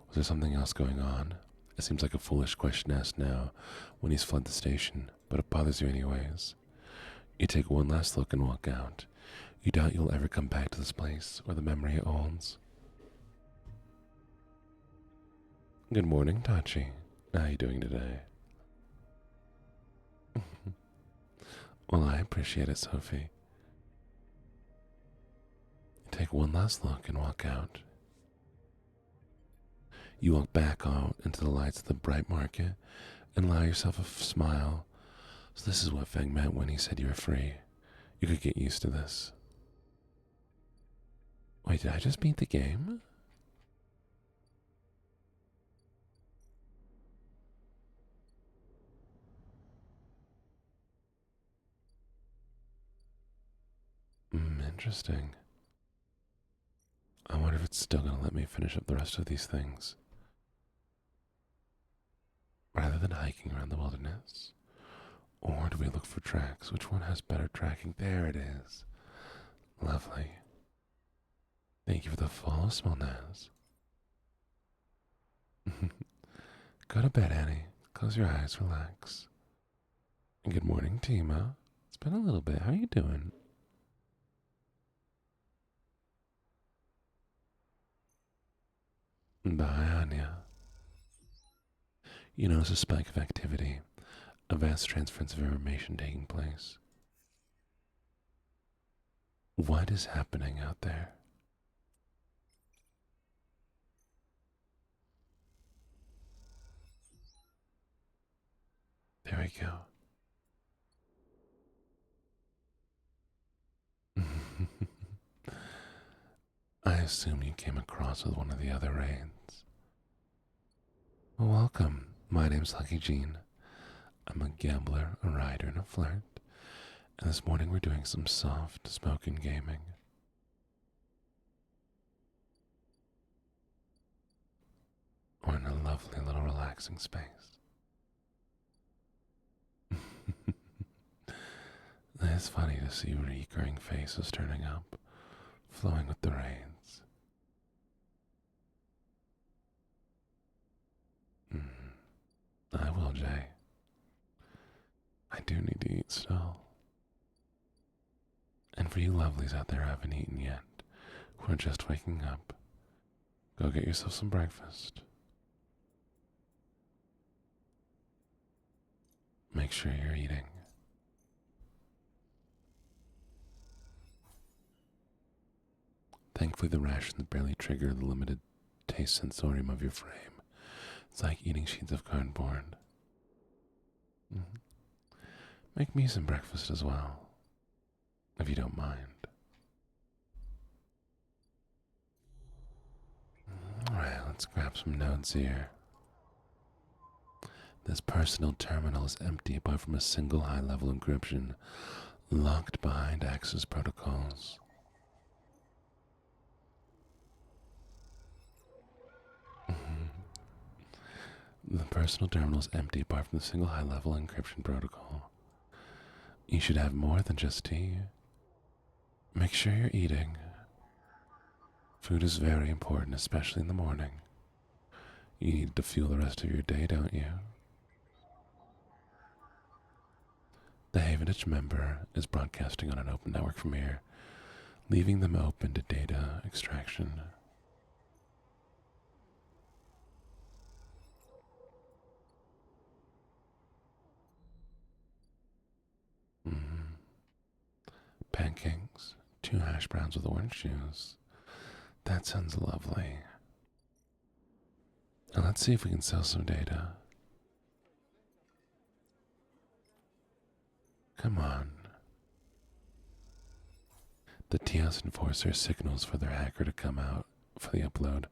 A: Was there something else going on? It seems like a foolish question asked now, when he's fled the station, but it bothers you anyways. You take one last look and walk out. You doubt you'll ever come back to this place or the memory it holds. Good morning, Tachi. How are you doing today? Well, I appreciate it, Sophie. Take one last look and walk out. You walk back out into the lights of the bright market and allow yourself a smile. So this is what Feng meant when he said you were free. You could get used to this. Wait, did I just beat the game? Interesting. I wonder if it's still going to let me finish up the rest of these things. Rather than hiking around the wilderness? Or do we look for tracks? Which one has better tracking? There it is. Lovely. Thank you for the follow, small Naz. Go to bed, Annie. Close your eyes, relax. And good morning, Timo. It's been a little bit. How are you doing? Bye, Anya. You notice a spike of activity, a vast transference of information taking place. What is happening out there? There we go. I assume you came across with one of the other raids. Well, welcome. My name's LuckyJene. I'm a gambler, a rider, and a flirt. And this morning we're doing some soft smoking gaming. We're in a lovely little relaxing space. It's funny to see recurring faces turning up, flowing with the rains. I will, Jay. I do need to eat still. And for you lovelies out there who haven't eaten yet, who are just waking up, go get yourself some breakfast. Make sure you're eating. Thankfully, the rations barely trigger the limited taste sensorium of your frame. It's like eating sheets of cardboard. Make me some breakfast as well, if you don't mind. Alright, let's grab some notes here. This personal terminal is empty apart from a single high-level encryption locked behind access protocols. The personal terminal is empty apart from the single high-level encryption protocol. You should have more than just tea. Make sure you're eating. Food is very important, especially in the morning. You need to fuel the rest of your day, don't you? The Havenage member is broadcasting on an open network from here, leaving them open to data extraction. Pancakes, 2 hash browns with orange juice. That sounds lovely. Now let's see if we can sell some data. Come on. The TS Enforcer signals for their hacker to come out. for the upload.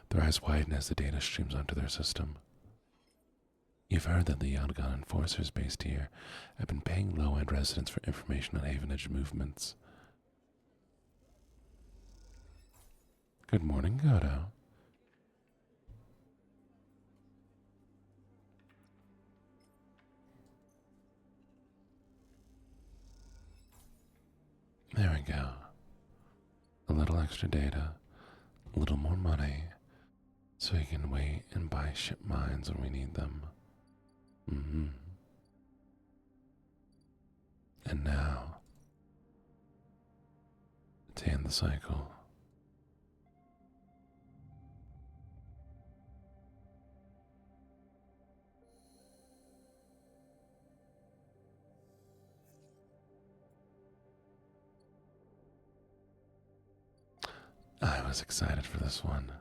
A: Their eyes widen as the data streams onto their system. You've heard that the Yaldagon enforcers based here have been paying low-end residents for information on Havenage movements. Good morning, Godo. There we go. A little extra data, a little more money, so we can wait and buy ship mines when we need them. And now, to end the cycle. I was excited for this one.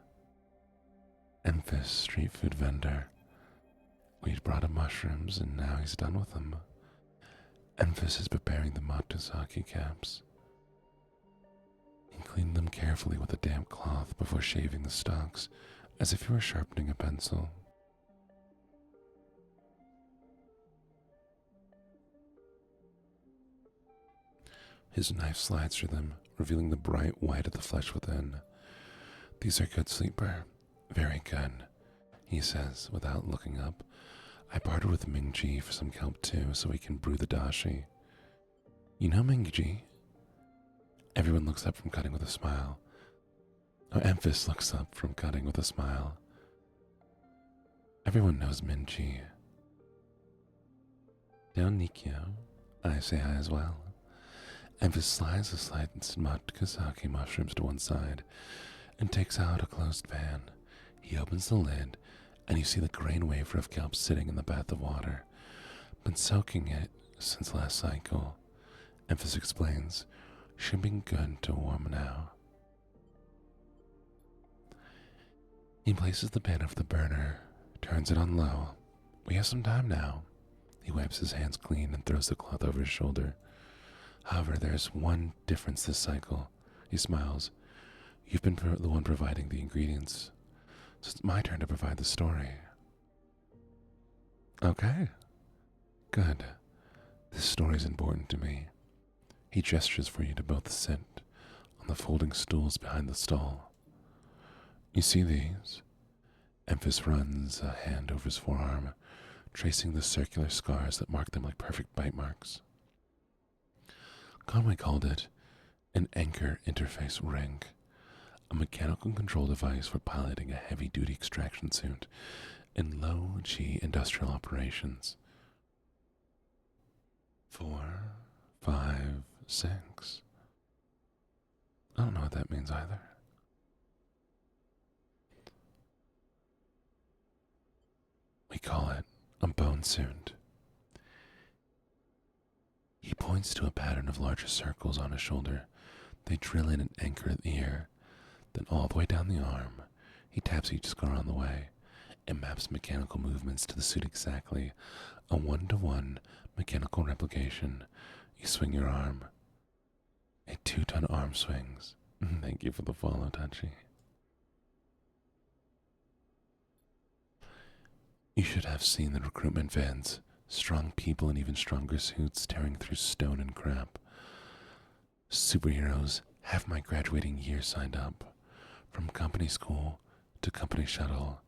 A: Memphis street food vendor. We'd brought him mushrooms and now he's done with them. Memphis is preparing the Matsuzaki caps. He cleaned them carefully with a damp cloth before shaving the stalks, as if he were sharpening a pencil. His knife slides through them, revealing the bright white of the flesh within. These are good, sleeper. Very good, he says without looking up. I bartered with Mingji for some kelp too, so we can brew the dashi. You know Mingji? Everyone looks up from cutting with a smile. Memphis looks up from cutting with a smile. Everyone knows Mingji. Down Nikyo, I say hi as well. Memphis slides the sliced Matsuzaki mushrooms to one side and takes out a closed pan. He opens the lid, and you see the grain wafer of kelp sitting in the bath of water. Been soaking it since last cycle. Memphis explains, should be good to warm now. He places the pan over the burner, turns it on low. We have some time now. He wipes his hands clean and throws the cloth over his shoulder. However, there's one difference this cycle. He smiles. You've been the one providing the ingredients, so it's my turn to provide the story. Okay. Good. This story's important to me. He gestures for you to both sit on the folding stools behind the stall. You see these? Memphis runs a hand over his forearm, tracing the circular scars that mark them like perfect bite marks. Conway called it an anchor interface ring, a mechanical control device for piloting a heavy-duty extraction suit in low-G industrial operations. 4, 5, 6. I don't know what that means either. We call it a bone suit. He points to a pattern of larger circles on his shoulder. They drill in and anchor at the ear. Then all the way down the arm, he taps each scar on the way and maps mechanical movements to the suit exactly. A 1-to-1 mechanical replication. You swing your arm. A 2-ton arm swings. Thank you for the follow, Tachi. You should have seen the recruitment vans. Strong people in even stronger suits tearing through stone and crap. Superheroes. Half my graduating year signed up. From company school to company shuttle.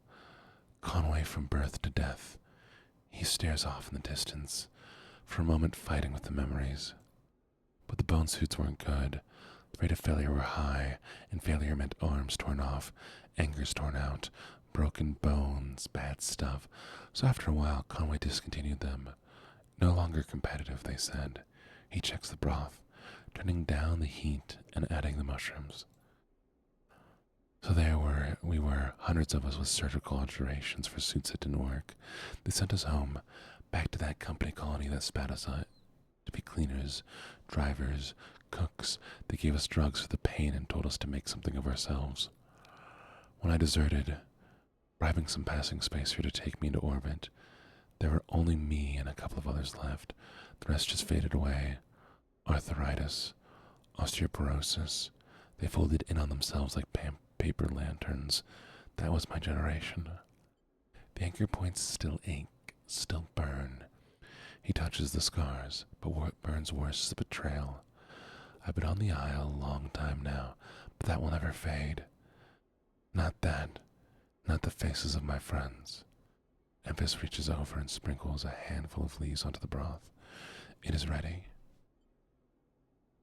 A: Conway from birth to death. He stares off in the distance, for a moment fighting with the memories. But the bone suits weren't good. The rate of failure were high, and failure meant arms torn off, angers torn out, broken bones, bad stuff. So after a while, Conway discontinued them. No longer competitive, they said. He checks the broth, turning down the heat and adding the mushrooms. So we were, hundreds of us with surgical alterations for suits that didn't work. They sent us home, back to that company colony that spat us out to be cleaners, drivers, cooks. They gave us drugs for the pain and told us to make something of ourselves. When I deserted, bribing some passing spacer to take me into orbit, there were only me and a couple of others left. The rest just faded away. Arthritis, osteoporosis. They folded in on themselves like paper lanterns. That was my generation. The anchor points still ache, still burn. He touches the scars, but what burns worse is the betrayal. I've been on the aisle a long time now, but that will never fade. Not that, not the faces of my friends. Emphasis reaches over and sprinkles a handful of leaves onto the broth. It is ready.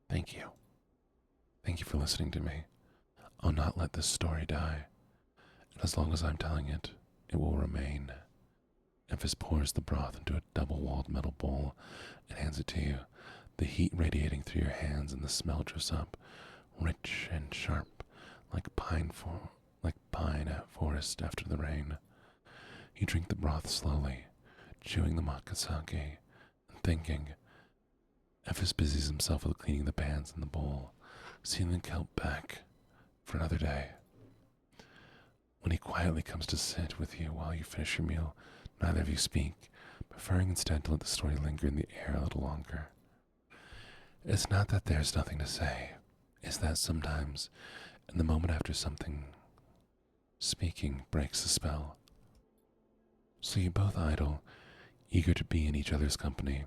A: Thank you. Thank you for listening to me. I'll not let this story die. And as long as I'm telling it, it will remain. Emphasis pours the broth into a double-walled metal bowl and hands it to you, the heat radiating through your hands and the smell drifts up, rich and sharp, like pine forest after the rain. You drink the broth slowly, chewing the makasake and thinking. Emphasis busies himself with cleaning the pans in the bowl, sealing the kelp back for another day. When he quietly comes to sit with you while you finish your meal, neither of you speak, preferring instead to let the story linger in the air a little longer. It's not that there's nothing to say. It's that sometimes, in the moment after something, speaking breaks the spell. So you both idle, eager to be in each other's company.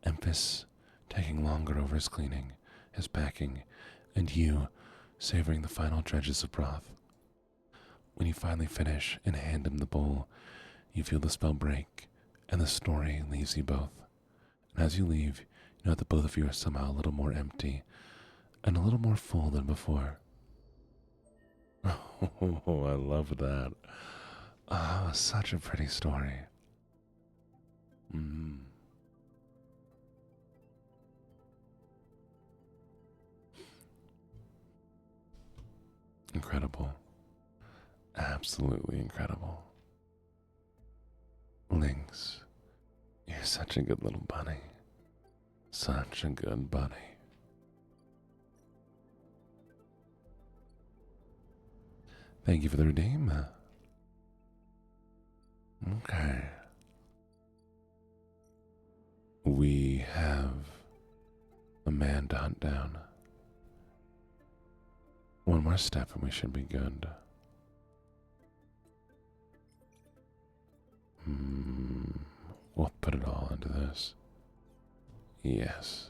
A: Emphasis taking longer over his cleaning, his packing, and you savoring the final dredges of broth. When you finally finish and hand him the bowl, you feel the spell break, and the story leaves you both. And as you leave, you know that both of you are somehow a little more empty, and a little more full than before. Oh, I love that. Ah, such a pretty story. Incredible. Absolutely incredible. Lynx, you're such a good little bunny. Such a good bunny. Thank you for the redeem. Okay. We have a man to hunt down. One more step and we should be good. We'll put it all into this. Yes.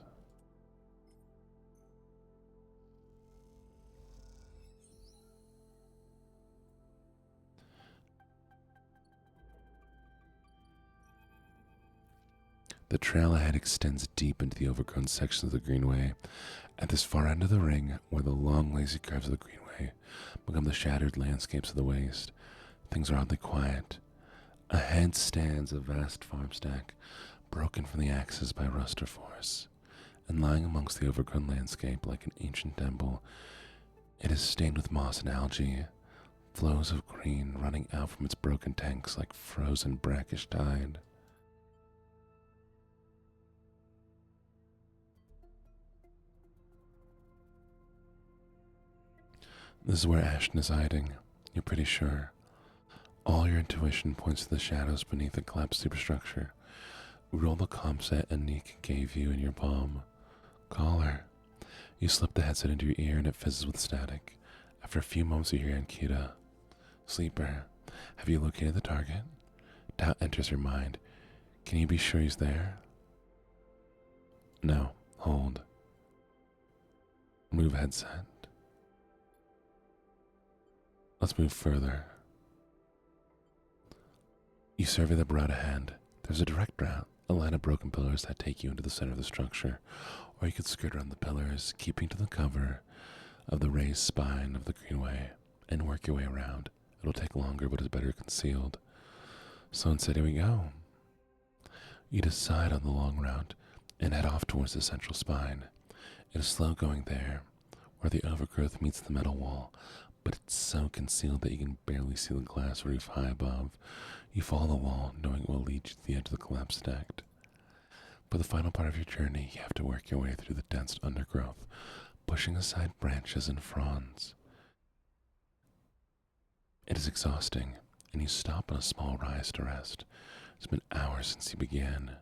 A: The trail ahead extends deep into the overgrown sections of the greenway. At this far end of the ring, where the long, lazy curves of the greenway become the shattered landscapes of the waste, things are oddly quiet. Ahead stands a vast farm stack, broken from the axes by rust or force, and lying amongst the overgrown landscape like an ancient temple. It is stained with moss and algae, flows of green running out from its broken tanks like frozen brackish tide. This is where Ashton is hiding, you're pretty sure. All your intuition points to the shadows beneath the collapsed superstructure. Roll the comp set Anik gave you in your palm. Call her. You slip the headset into your ear and it fizzes with static. After a few moments you hear Ankita. Sleeper, have you located the target? Doubt enters your mind. Can you be sure he's there? No, hold. Move headset. Let's move further. You survey the route ahead. There's a direct route, a line of broken pillars that take you into the center of the structure, or you could skirt around the pillars, keeping to the cover of the raised spine of the greenway, and work your way around. It'll take longer, but it's better concealed. So instead, here we go. You decide on the long route and head off towards the central spine. It is slow going there, where the overgrowth meets the metal wall, but it's so concealed that you can barely see the glass roof high above. You follow the wall, knowing it will lead you to the edge of the collapsed act. For the final part of your journey, you have to work your way through the dense undergrowth, pushing aside branches and fronds. It is exhausting, and you stop on a small rise to rest. It's been hours since you began.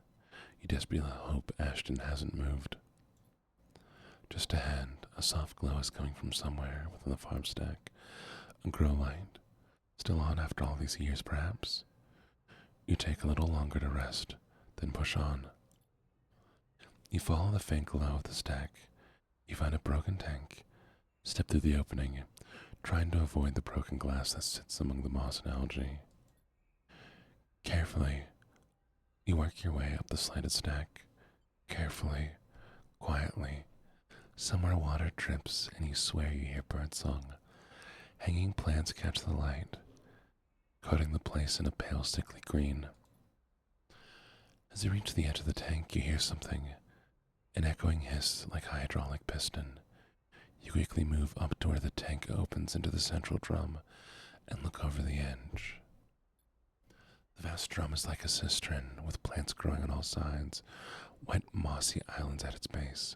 A: You desperately hope Ashton hasn't moved. Just ahead, a soft glow is coming from somewhere within the farm stack. A grow light. Still on after all these years, perhaps? You take a little longer to rest, then push on. You follow the faint glow of the stack. You find a broken tank. Step through the opening, trying to avoid the broken glass that sits among the moss and algae. Carefully, you work your way up the slanted stack. Carefully, quietly. Somewhere water drips and you swear you hear birdsong. Hanging plants catch the light, coating the place in a pale sickly green. As you reach the edge of the tank, you hear something, an echoing hiss like a hydraulic piston. You quickly move up to where the tank opens into the central drum and look over the edge. The vast drum is like a cistern with plants growing on all sides, wet mossy islands at its base.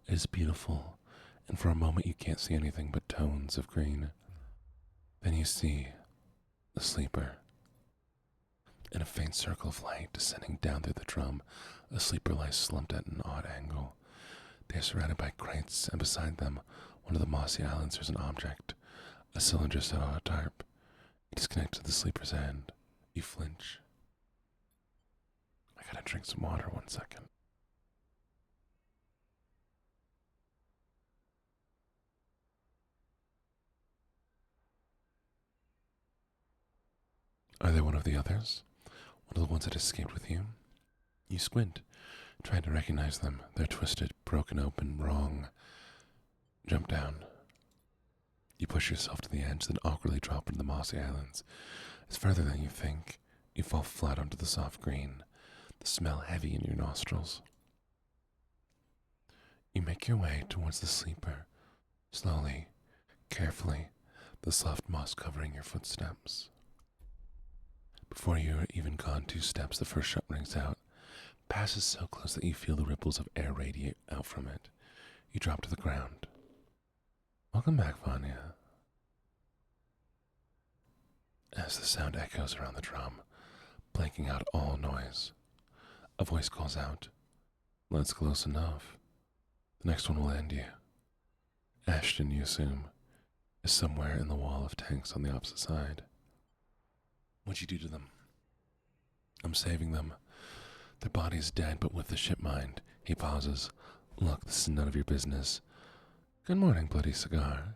A: It is beautiful, and for a moment you can't see anything but tones of green. Then you see the sleeper. In a faint circle of light descending down through the drum, a sleeper lies slumped at an odd angle. They are surrounded by crates, and beside them, one of the mossy islands, there's an object, a cylinder set on a tarp. It is connected to the sleeper's hand. You flinch. I gotta drink some water 1 second. Are they one of the others? One of the ones that escaped with you? You squint, trying to recognize them. They're twisted, broken open, wrong. Jump down. You push yourself to the edge, then awkwardly drop into the mossy islands. It's further than you think. You fall flat onto the soft green, the smell heavy in your nostrils. You make your way towards the sleeper, slowly, carefully, the soft moss covering your footsteps. Before you're even gone 2 steps, the first shot rings out, passes so close that you feel the ripples of air radiate out from it. You drop to the ground. Welcome back, Vanya. As the sound echoes around the drum, blanking out all noise, a voice calls out, "That's close enough. The next one will end you." Ashton, you assume, is somewhere in the wall of tanks on the opposite side. What'd you do to them? I'm saving them. Their body's dead, but with the ship mind. He pauses. Look, this is none of your business. Good morning, bloody cigar.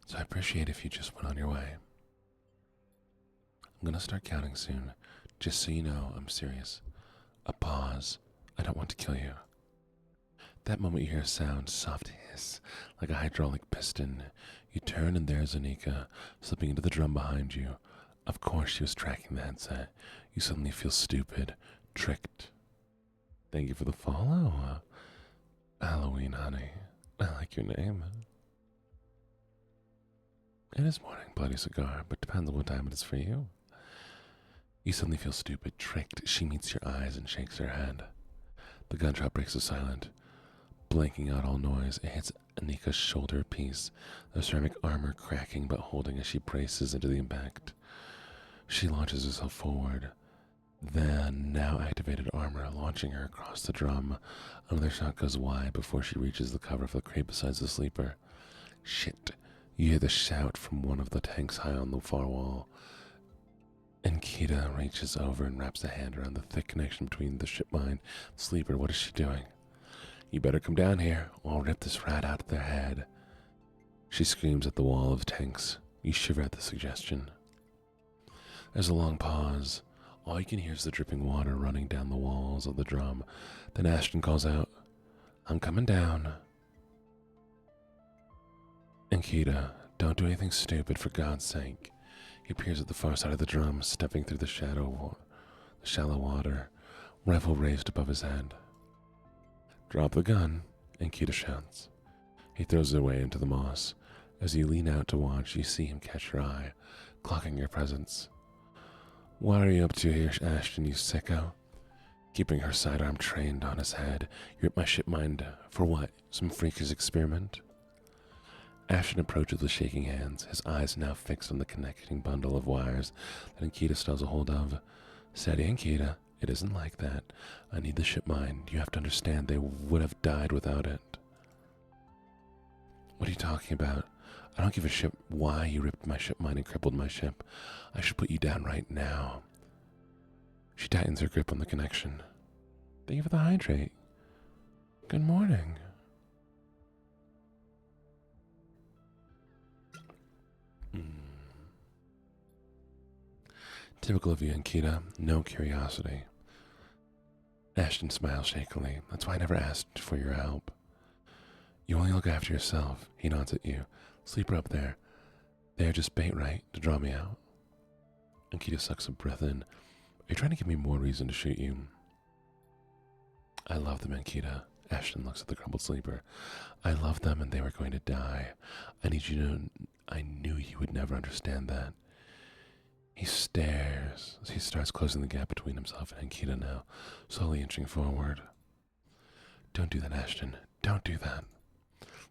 A: So I appreciate if you just went on your way. I'm gonna start counting soon. Just so you know, I'm serious. A pause. I don't want to kill you. That moment you hear a sound, soft hiss, like a hydraulic piston. You turn and there's Anika, slipping into the drum behind you. Of course she was tracking the headset. You suddenly feel stupid, tricked. Thank you for the follow. Halloween, honey. I like your name. It is morning, bloody cigar, but depends on what time it is for you. You suddenly feel stupid, tricked. She meets your eyes and shakes her head. The gunshot breaks the silence, blanking out all noise. It hits Anika's shoulder piece, the ceramic armor cracking but holding as she braces into the impact. She launches herself forward, the now activated armor launching her across the drum. Another shot goes wide before she reaches the cover of the crate beside the sleeper. Shit. You hear the shout from one of the tanks high on the far wall. And Kita reaches over and wraps a hand around the thick connection between the ship mine and the sleeper. What is she doing? You better come down here, or I'll rip this rat out of their head. She screams at the wall of tanks. You shiver at the suggestion. There's a long pause. All you can hear is the dripping water running down the walls of the drum. Then Ashton calls out, I'm coming down. And Kita, don't do anything stupid, for God's sake. He appears at the far side of the drum, stepping through the shallow water, rifle raised above his head. Drop the gun, and Kita shouts. He throws it away into the moss. As you lean out to watch, you see him catch your eye, clocking your presence. What are you up to here, Ashton, you sicko? Keeping her sidearm trained on his head, you're at my ship mind. For what? Some freakish experiment? Ashton approaches with shaking hands, his eyes now fixed on the connecting bundle of wires that Ankita still has a hold of. Steady, Ankita. It isn't like that. I need the ship mind. You have to understand they would have died without it. What are you talking about? I don't give a shit why you ripped my ship mine and crippled my ship. I should put you down right now. She tightens her grip on the connection. Thank you for the hydrate. Good morning. Typical of you, Ankita. No curiosity. Ashton smiles shakily. That's why I never asked for your help. You only look after yourself. He nods at you. Sleeper up there. They're just bait, right? To draw me out. Ankita sucks a breath in. Are you trying to give me more reason to shoot you? I love them, Ankita. Ashton looks at the crumpled sleeper. I love them and they were going to die. I knew you would never understand that. He stares as he starts closing the gap between himself and Ankita now, slowly inching forward. Don't do that, Ashton. Don't do that.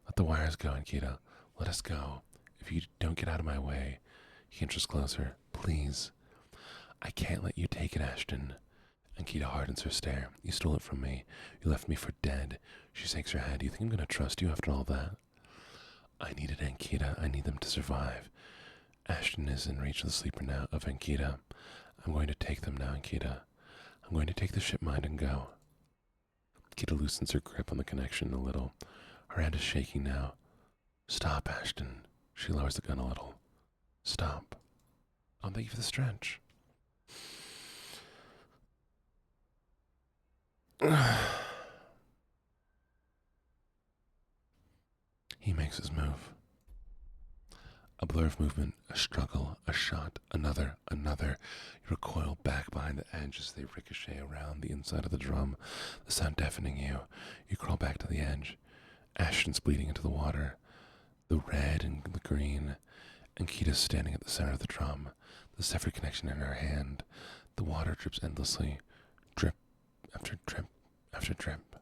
A: Let the wires go, Ankita. Let us go. If you don't get out of my way. He inches closer. Please. I can't let you take it, Ashton. Ankita hardens her stare. You stole it from me. You left me for dead. She shakes her head. Do you think I'm going to trust you after all that? I need it, Ankita. I need them to survive. Ashton is in reach of the sleeper now of Ankita. I'm going to take them now, Ankita. I'm going to take the ship mind and go. Ankita loosens her grip on the connection a little. Her hand is shaking now. Stop, Ashton. She lowers the gun a little. Stop. I'll thank you for the stretch. He makes his move. A blur of movement, a struggle, a shot, another. You recoil back behind the edge as they ricochet around the inside of the drum, the sound deafening you. You crawl back to the edge. Ashton's bleeding into the water. The red and the green. Ankita's standing at the center of the drum, the severed connection in her hand. The water drips endlessly, drip after drip after drip.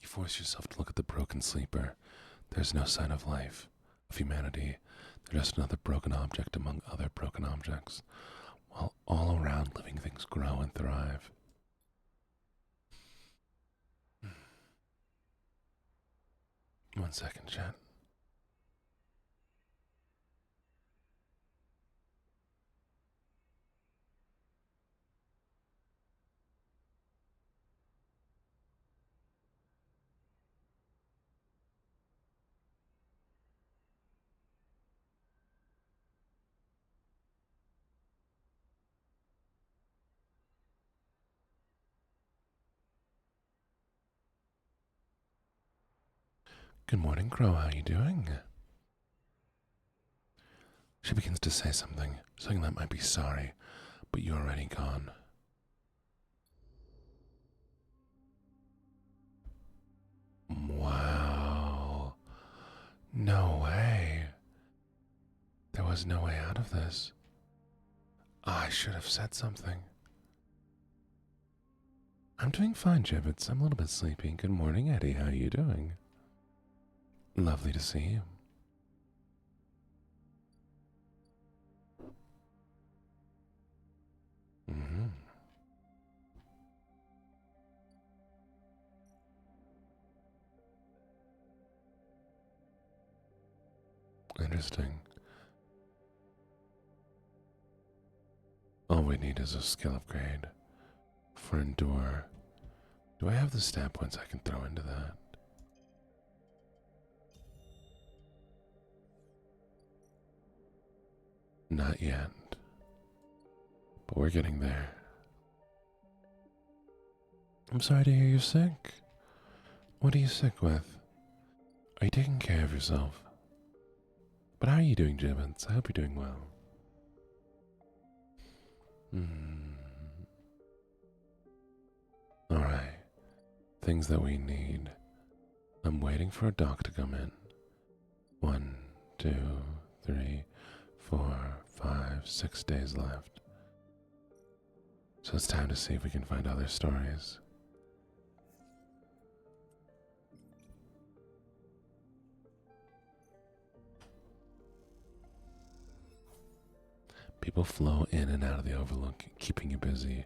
A: You force yourself to look at the broken sleeper. There's no sign of life, of humanity. They're just another broken object among other broken objects, while all around living things grow and thrive. One second, chat. Good morning, Crow. How you doing? She begins to say something that might be sorry, but you're already gone. Wow. No way. There was no way out of this. I should have said something. I'm doing fine, Gibbets. I'm a little bit sleepy. Good morning, Eddie. How are you doing? Lovely to see you. Interesting. All we need is a skill upgrade for Endure. Do I have the stat points I can throw into that? Not yet. But we're getting there. I'm sorry to hear you're sick. What are you sick with? Are you taking care of yourself? But how are you doing, Gibbons? I hope you're doing well. Alright. Things that we need. I'm waiting for a doc to come in. 1, 2, 3, 4, 5, 6 days left. So it's time to see if we can find other stories. People flow in and out of the Overlook, keeping you busy.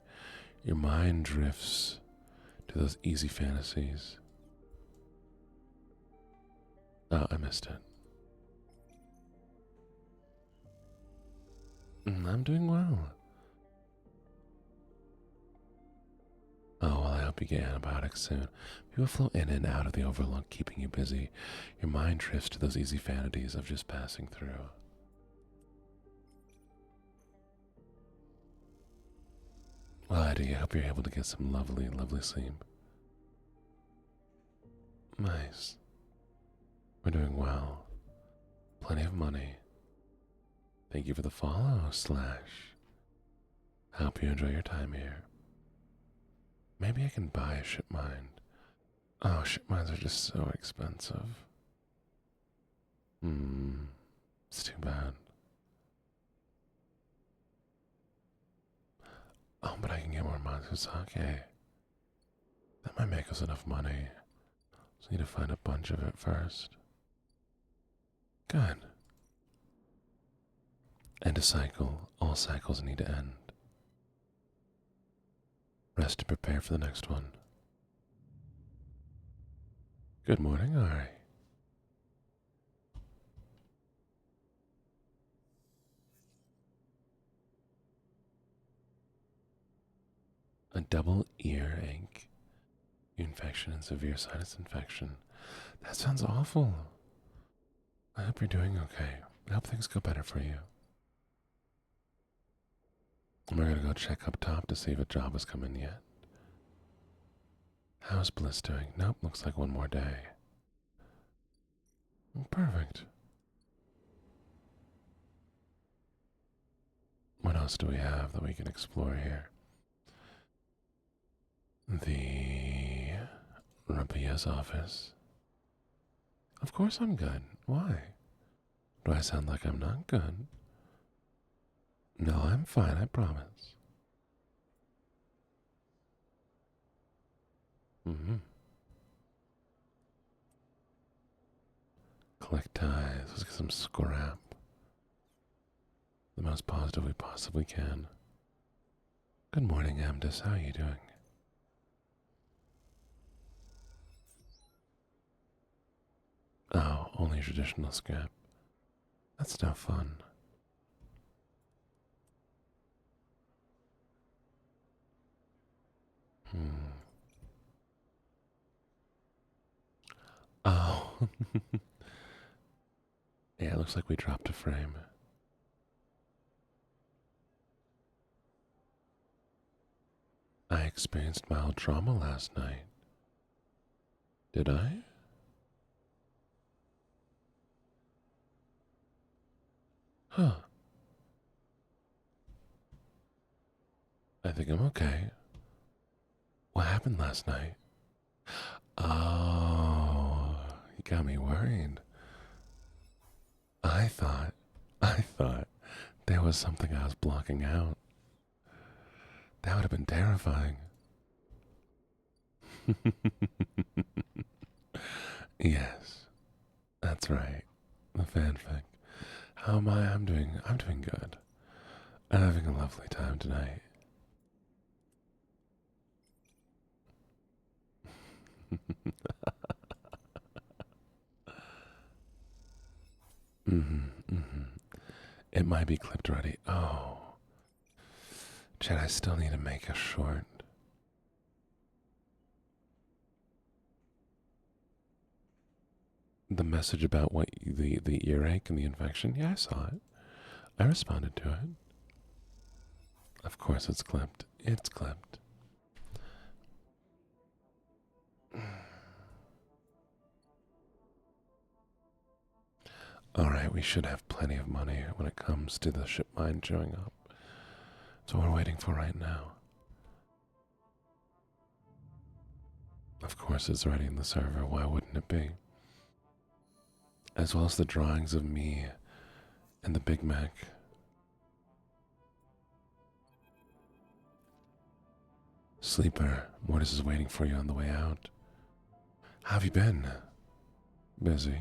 A: Your mind drifts to those easy fantasies. Oh, I missed it. I'm doing well. Oh, well, I hope you get antibiotics soon. People flow in and out of the overlook, keeping you busy. Your mind drifts to those easy vanities of just passing through. Well, Eddie, I hope you're able to get some lovely, lovely sleep. Nice. We're doing well. Plenty of money. Thank you for the follow, Slash. I hope you enjoy your time here. Maybe I can buy a ship mine. Oh, ship mines are just so expensive. It's too bad. Oh, but I can get more Matsusake. That might make us enough money. Just need to find a bunch of it first. Good. End a cycle. All cycles need to end. Rest to prepare for the next one. Good morning, Ari. A double earache, infection, and severe sinus infection. That sounds awful. I hope you're doing okay. I hope things go better for you. We're gonna go check up top to see if a job has come in yet. How's Bliss doing? Nope, looks like one more day. Perfect. What else do we have that we can explore here? The Rapia's office. Of course I'm good. Why? Do I sound like I'm not good? No, I'm fine, I promise. Collect ties. Let's get some scrap. The most positive we possibly can. Good morning, Amdis. How are you doing? Oh, only traditional scrap. That's no fun. Oh. Yeah, it looks like we dropped a frame. I experienced mild trauma last night. Did I? Huh. I think I'm okay. What happened last night? Oh, you got me worried. I thought there was something I was blocking out. That would have been terrifying. Yes, that's right. The fanfic. How am I? I'm doing good. I'm having a lovely time tonight. It might be clipped already. Oh. Chad, I still need to make a short. The message about what the earache and the infection? Yeah, I saw it. I responded to it. Of course it's clipped. It's clipped. Alright, we should have plenty of money when it comes to the ship mine showing up. That's what we're waiting for right now. Of course it's already in the server, why wouldn't it be? As well as the drawings of me and the Big Mac. Sleeper, Mortis is waiting for you on the way out. How have you been? Busy.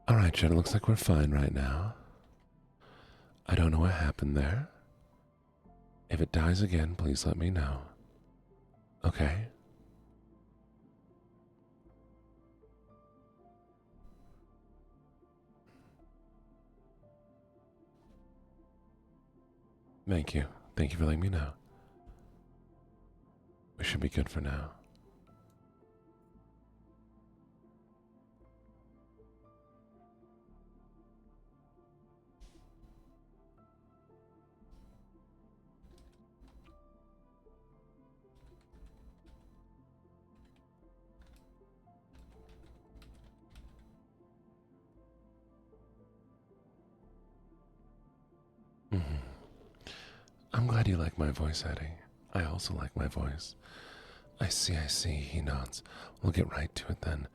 A: Alright, Jen, it looks like we're fine right now. I don't know what happened there. If it dies again, please let me know. Okay? Thank you. Thank you for letting me know. We should be good for now. Mhm. I'm glad you like my voice, Eddie. I also like my voice. I see, he nods. We'll get right to it then.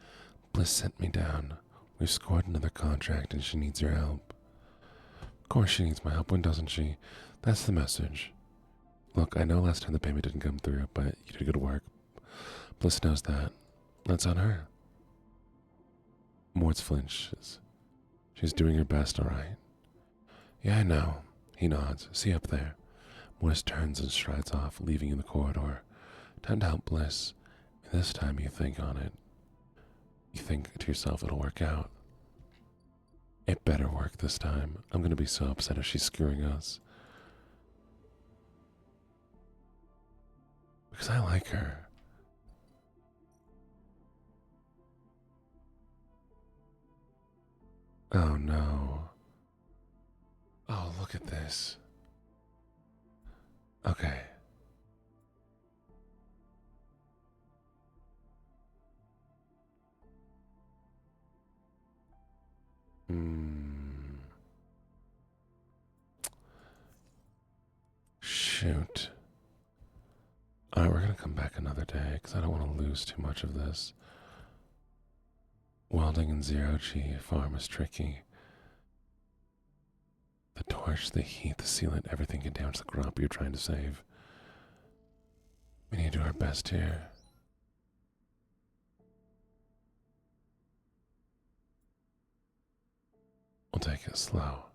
A: Bliss sent me down. We've scored another contract and she needs your help. Of course she needs my help, when doesn't she? That's the message. Look, I know last time the payment didn't come through, but you did good work. Bliss knows that. That's on her. Mort's flinches. She's doing her best, alright? Yeah, I know. He nods. See up there. Morris turns and strides off, leaving in the corridor. Time to help Bliss. This time you think on it. You think to yourself it'll work out. It better work this time. I'm gonna be so upset if she's screwing us. Because I like her. Oh no. Oh, look at this. Okay. Shoot. Alright, we're gonna come back another day because I don't want to lose too much of this. Welding in zero-G farm is tricky. The torch, the heat, the sealant, everything can damage the crop you're trying to save. We need to do our best here. We'll take it slow.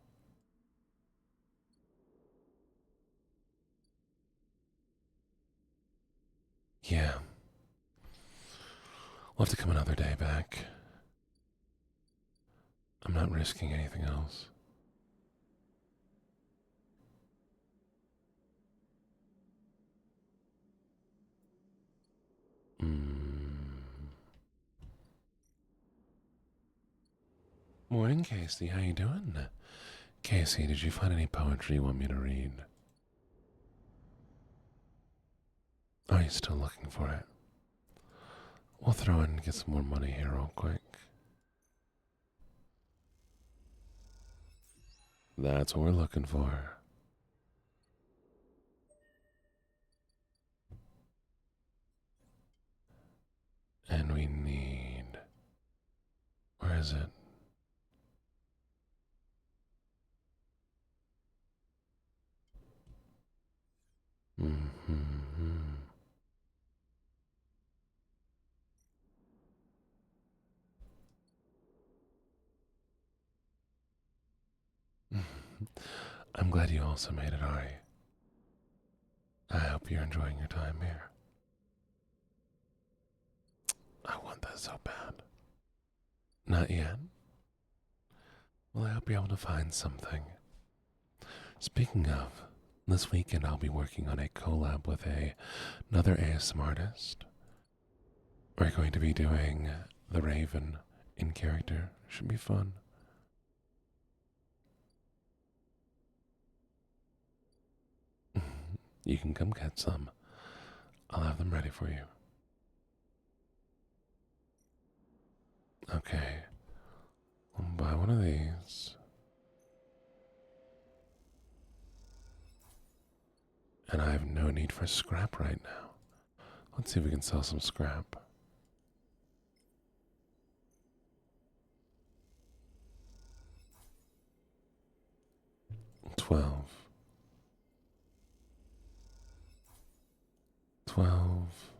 A: Yeah. We'll have to come another day back. I'm not risking anything else. Morning, Casey. How you doing? Casey, did you find any poetry you want me to read? Are you still looking for it? We'll throw in and get some more money here real quick. That's what we're looking for. And we need... Where is it? I'm glad you also made it, Ari. I hope you're enjoying your time here. I want that so bad. Not yet? Well, I hope you're able to find something. Speaking of, this weekend I'll be working on a collab with another ASM artist. We're going to be doing The Raven in character. Should be fun. You can come get some. I'll have them ready for you. Okay. I'll buy one of these. And I have no need for scrap right now. Let's see if we can sell some scrap. 12. 12.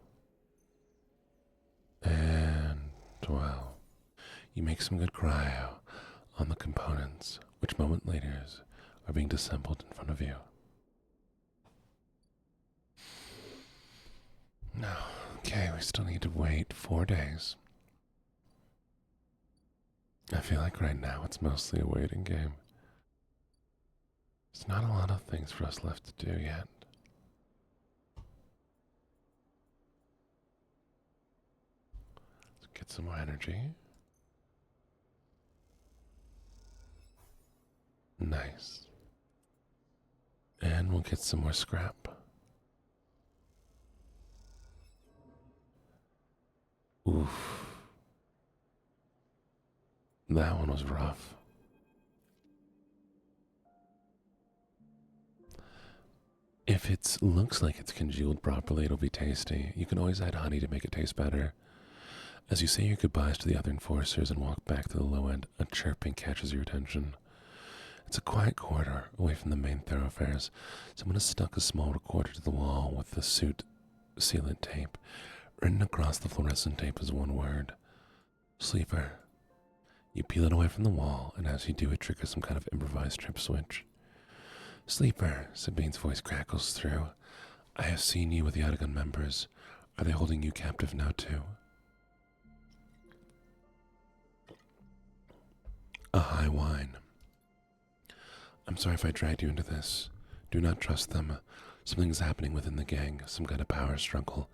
A: And 12. You make some good cryo. on the components, which moment later are being disassembled in front of you. No, okay, we still need to wait 4 days. I feel like right now it's mostly a waiting game. There's not a lot of things for us left to do yet. Let's get some more energy. Nice. And we'll get some more scrap. Oof. That one was rough. If it looks like it's congealed properly, it'll be tasty. You can always add honey to make it taste better. As you say your goodbyes to the other enforcers and walk back to the low end, a chirping catches your attention. It's a quiet corridor away from the main thoroughfares. Someone has stuck a small recorder to the wall with the suit sealant tape. Written across the fluorescent tape is one word: sleeper. You peel it away from the wall, and as you do, it triggers some kind of improvised trip switch. Sleeper, Sabine's voice crackles through. I have seen you with the Otagon members. Are they holding you captive now too? A high whine. I'm sorry if I dragged you into this. Do not trust them. Something's happening within the gang, some kind of power struggle.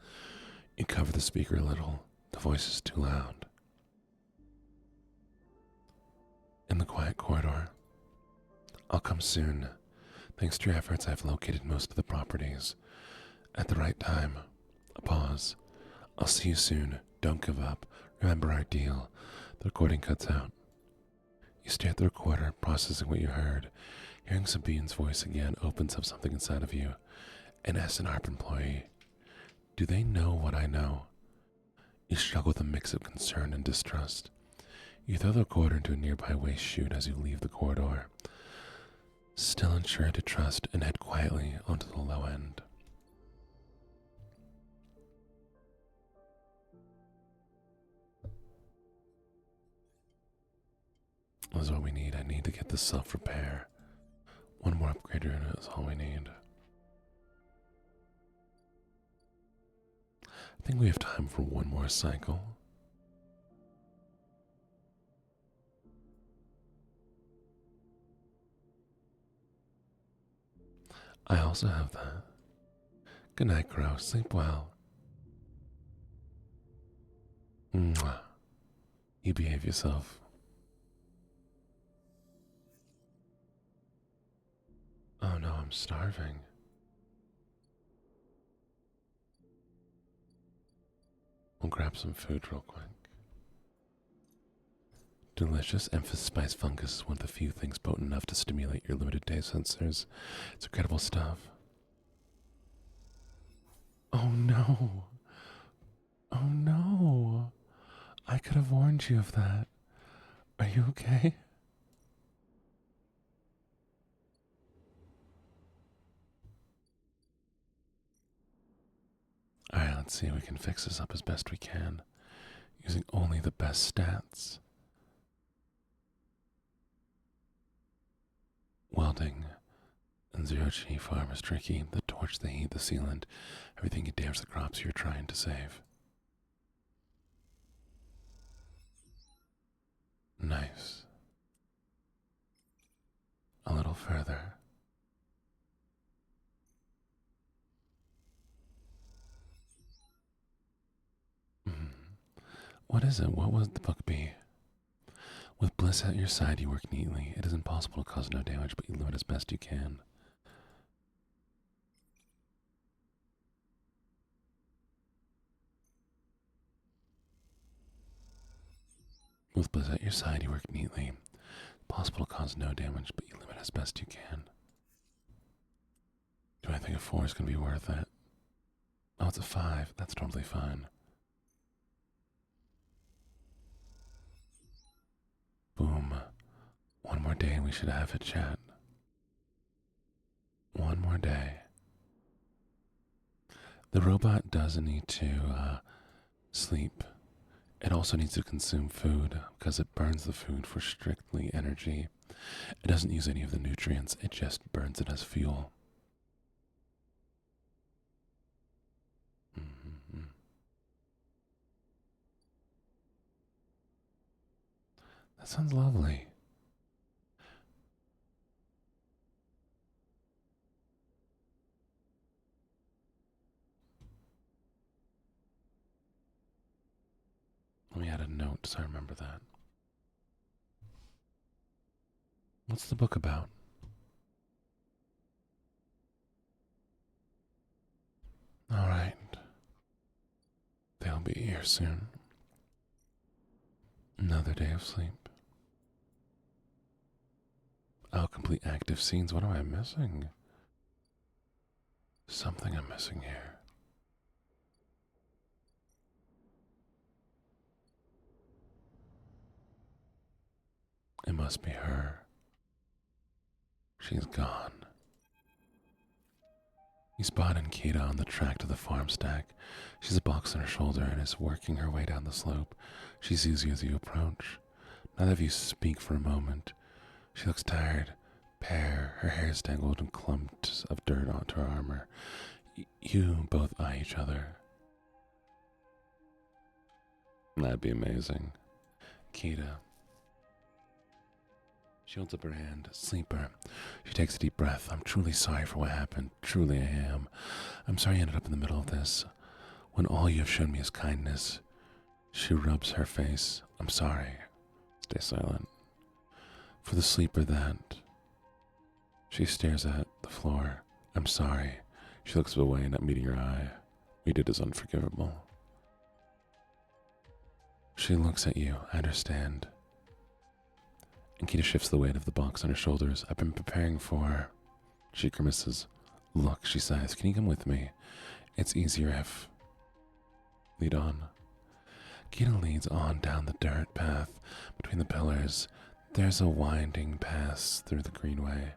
A: You cover the speaker a little. The voice is too loud. In the quiet corridor. I'll come soon. Thanks to your efforts, I've located most of the properties. At the right time. A pause. I'll see you soon. Don't give up. Remember our deal. The recording cuts out. You stare at the recorder, processing what you heard. Hearing Sabine's voice again opens up something inside of you. An SNARP employee. Do they know what I know? You struggle with a mix of concern and distrust. You throw the recorder into a nearby waste chute as you leave the corridor. Still unsure to trust, and head quietly onto the low end. That's what we need. I need to get the self-repair. One more upgrade unit is all we need. I think we have time for one more cycle. I also have that. Good night, Crow. Sleep well. Mwah. You behave yourself. Oh no, I'm starving. We'll grab some food real quick. Delicious Emphas spice fungus is one of the few things potent enough to stimulate your limited taste sensors. It's incredible stuff. Oh no. Oh no. I could have warned you of that. Are you okay? Alright, let's see if we can fix this up as best we can, using only the best stats. Welding and zero-G farm is tricky. The torch, the heat, the sealant, everything can damage the crops you're trying to save. Nice. A little further. What is it? What would the book be? With Bliss at your side, you work neatly. It is impossible to cause no damage, but you limit as best you can. With Bliss at your side, you work neatly. Possible to cause no damage, but you limit as best you can. Do I think a 4 is going to be worth it? Oh, it's a 5. That's totally fine. Boom. One more day and we should have a chat. One more day. The robot does need to sleep It also needs to consume food because it burns the food for strictly energy. It doesn't use any of the nutrients, it just burns it as fuel. Mm-hmm. That sounds lovely. Let me add a note so I remember that. What's the book about? All right. They'll be here soon. Another day of sleep. Oh, complete active scenes. What am I missing? Something I'm missing here. It must be her. She's gone. You spot Ankita on the track to the farm stack. She's a box on her shoulder and is working her way down the slope. She sees you as you approach. Neither of you speak for a moment. She looks tired, bare, her hair is tangled in clumps of dirt onto her armor. You both eye each other. That'd be amazing. Kita. She holds up her hand. Sleeper. She takes a deep breath. I'm truly sorry for what happened. Truly I am. I'm sorry I ended up in the middle of this. When all you have shown me is kindness. She rubs her face. I'm sorry. Stay silent. For the sleeper that. She stares at the floor. I'm sorry. She looks away, not meeting your eye. We did is unforgivable. She looks at you. I understand. Ankita shifts the weight of the box on her shoulders. I've been preparing for... She grimaces. Look, she sighs. Can you come with me? It's easier if... Lead on. Ankita leads on down the dirt path between the pillars. There's a winding pass through the greenway.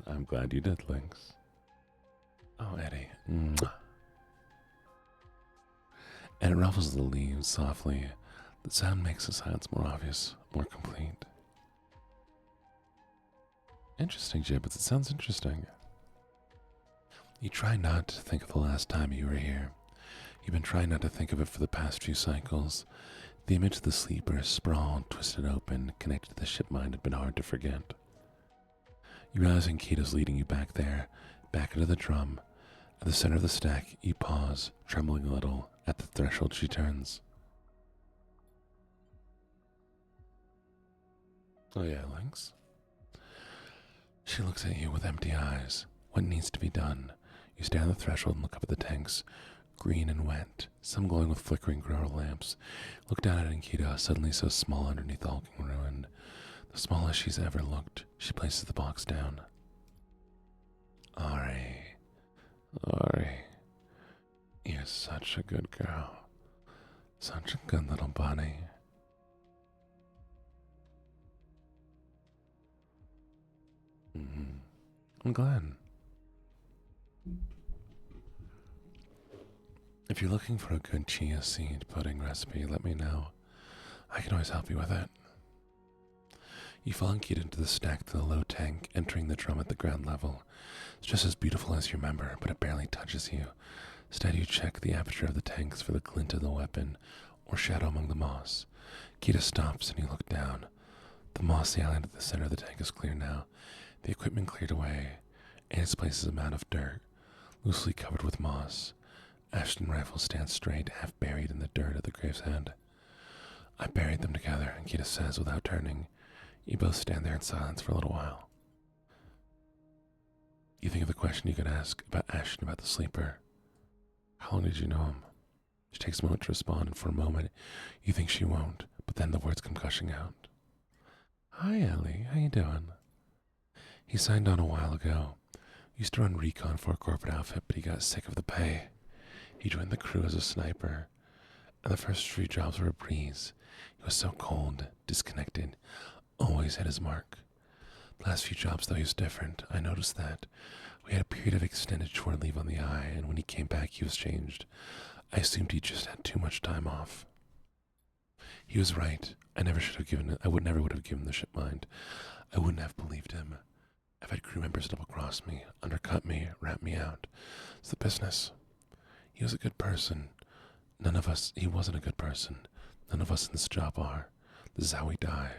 A: I'm glad you did, Lynx. Oh, Eddie. Mwah. And it ruffles the leaves softly. The sound makes the silence more obvious, more complete. Interesting, Gibbets. It sounds interesting. You try not to think of the last time you were here. You've been trying not to think of it for the past few cycles. The image of the sleeper, sprawled, twisted open, connected to the ship mind, had been hard to forget. You realize Ankita's leading you back there, back into the drum. At the center of the stack, you pause, trembling a little. At the threshold, she turns. Oh yeah, Lynx? She looks at you with empty eyes. What needs to be done? You stand on the threshold and look up at the tanks, green and wet, some glowing with flickering grower lamps. Look down at Ankita, suddenly so small underneath the hulking ruin. The smallest she's ever looked. She places the box down. Ari. You're such a good girl. Such a good little bunny. I'm glad. If you're looking for a good chia seed pudding recipe, let me know. I can always help you with it. You follow Ankita into the stack to the low tank, entering the drum at the ground level. It's just as beautiful as you remember, but it barely touches you. Instead, you check the aperture of the tanks for the glint of the weapon or shadow among the moss. Ankita stops and you look down. The mossy island at the center of the tank is clear now. The equipment cleared away. In its place is a mound of dirt, loosely covered with moss. Ashton rifle stands straight, half buried in the dirt at the grave's head. I buried them together, Ankita says without turning. You both stand there in silence for a little while. You think of the question you could ask about Ashton, about the sleeper. How long did you know him? She takes a moment to respond, and for a moment, you think she won't, but then the words come gushing out. Hi, Ellie. How you doing? He signed on a while ago. Used to run recon for a corporate outfit, but he got sick of the pay. He joined the crew as a sniper, and the first few jobs were a breeze. He was so cold, disconnected, always hit his mark. The last few jobs, though, he was different. I noticed that. We had a period of extended shore leave on the eye, and when he came back, he was changed. I assumed he just had too much time off. He was right. I never should have given it. Never would have given the ship mind. I wouldn't have believed him. I've had crew members double-cross me, undercut me, rat me out. It's the business. He was a good person. He wasn't a good person. None of us in this job are. This is how we die.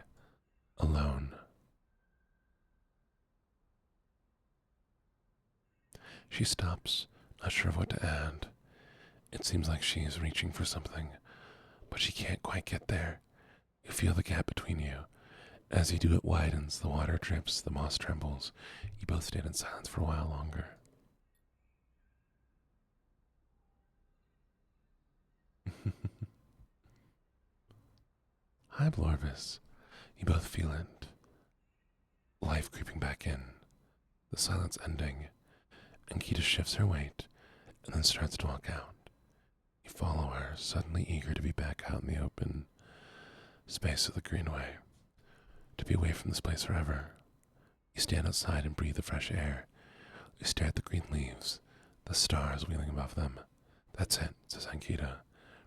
A: Alone. She stops, not sure of what to add. It seems like she is reaching for something, but she can't quite get there. You feel the gap between you. As you do, it widens, the water drips, the moss trembles. You both stand in silence for a while longer. Hi, Blorvis. You both feel it. Life creeping back in. The silence ending. And Kita shifts her weight and then starts to walk out. You follow her, suddenly eager to be back out in the open space of the greenway. To be away from this place forever. You stand outside and breathe the fresh air. You stare at the green leaves, the stars wheeling above them. That's it, says Ankita,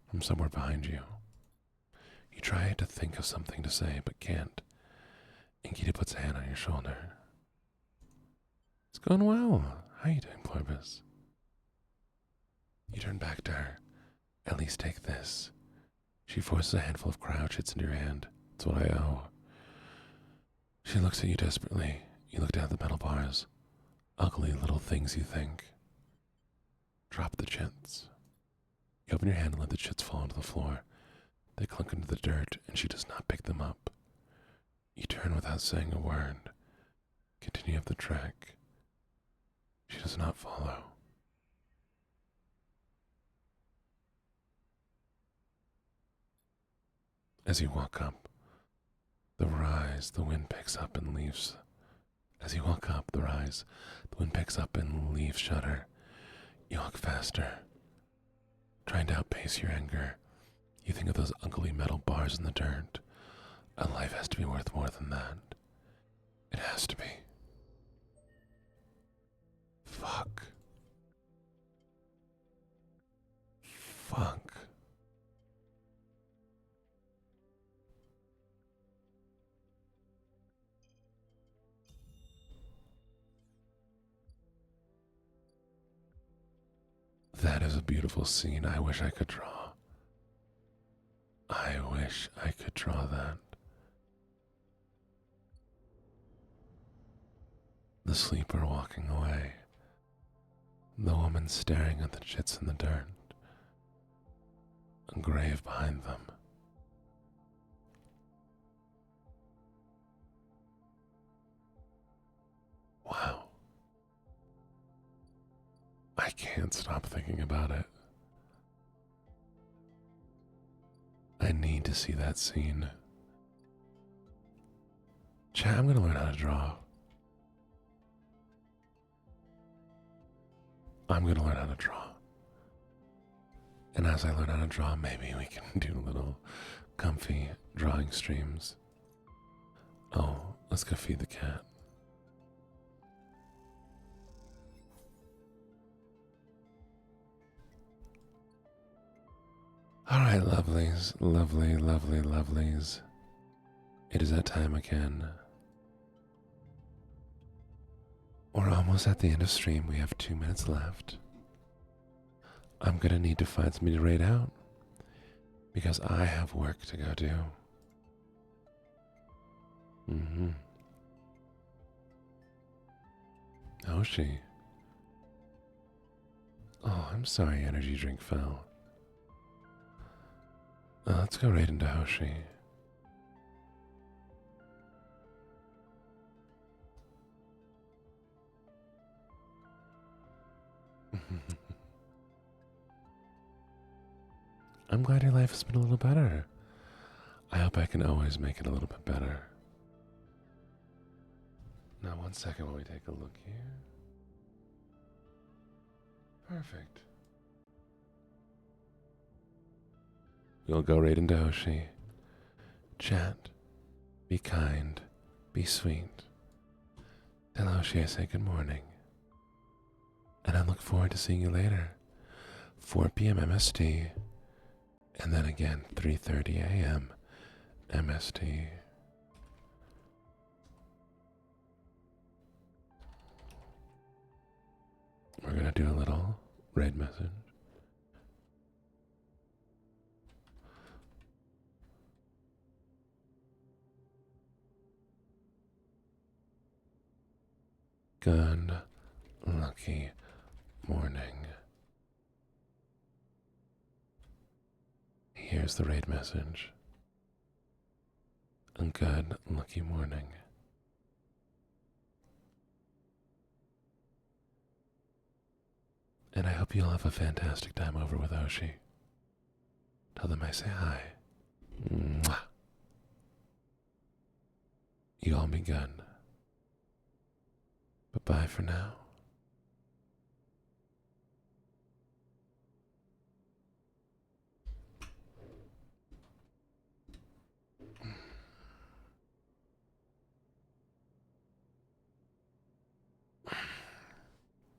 A: from somewhere behind you. You try to think of something to say, but can't. Ankita puts a hand on your shoulder. It's going well. How are you doing, Plorvis? You turn back to her. At least take this. She forces a handful of cryo chits into your hand. It's what I owe. She looks at you desperately. You look down at the metal bars. Ugly little things, you think. Drop the chits. You open your hand and let the chits fall onto the floor. They clunk into the dirt, and she does not pick them up. You turn without saying a word. Continue up the track. She does not follow. As you walk up, the wind picks up and leaves. As you walk up the rise, the wind picks up and leaves shudder. You walk faster, trying to outpace your anger. You think of those ugly metal bars in the dirt. A life has to be worth more than that. It has to be. Fuck. That is a beautiful scene. I wish I could draw. I wish I could draw that. The sleeper walking away. The woman staring at the chits in the dirt. A grave behind them. Wow. I can't stop thinking about it. I need to see that scene. Chat, I'm gonna learn how to draw. I'm gonna learn how to draw. And as I learn how to draw, maybe we can do little comfy drawing streams. Oh, let's go feed the cat. Alright, lovelies, lovelies. It is that time again. We're almost at the end of stream. We have 2 minutes left. I'm gonna need to find something to raid out because I have work to go do. Oh, she. Oh, I'm sorry energy drink fell. Let's go right into Hoshi. I'm glad your life has been a little better. I hope I can always make it a little bit better. Now, 1 second while we take a look here. Perfect. We'll go right into Hoshi. Chat. Be kind. Be sweet. Tell Hoshi I say good morning. And I look forward to seeing you later. 4 p.m. MST, and then again 3:30 a.m. MST. We're gonna do a little raid message. Good lucky morning. Here's the raid message. A good lucky morning. And I hope you'll have a fantastic time over with Oshi. Tell them I say hi. Mwah. You all be good. Bye-bye for now.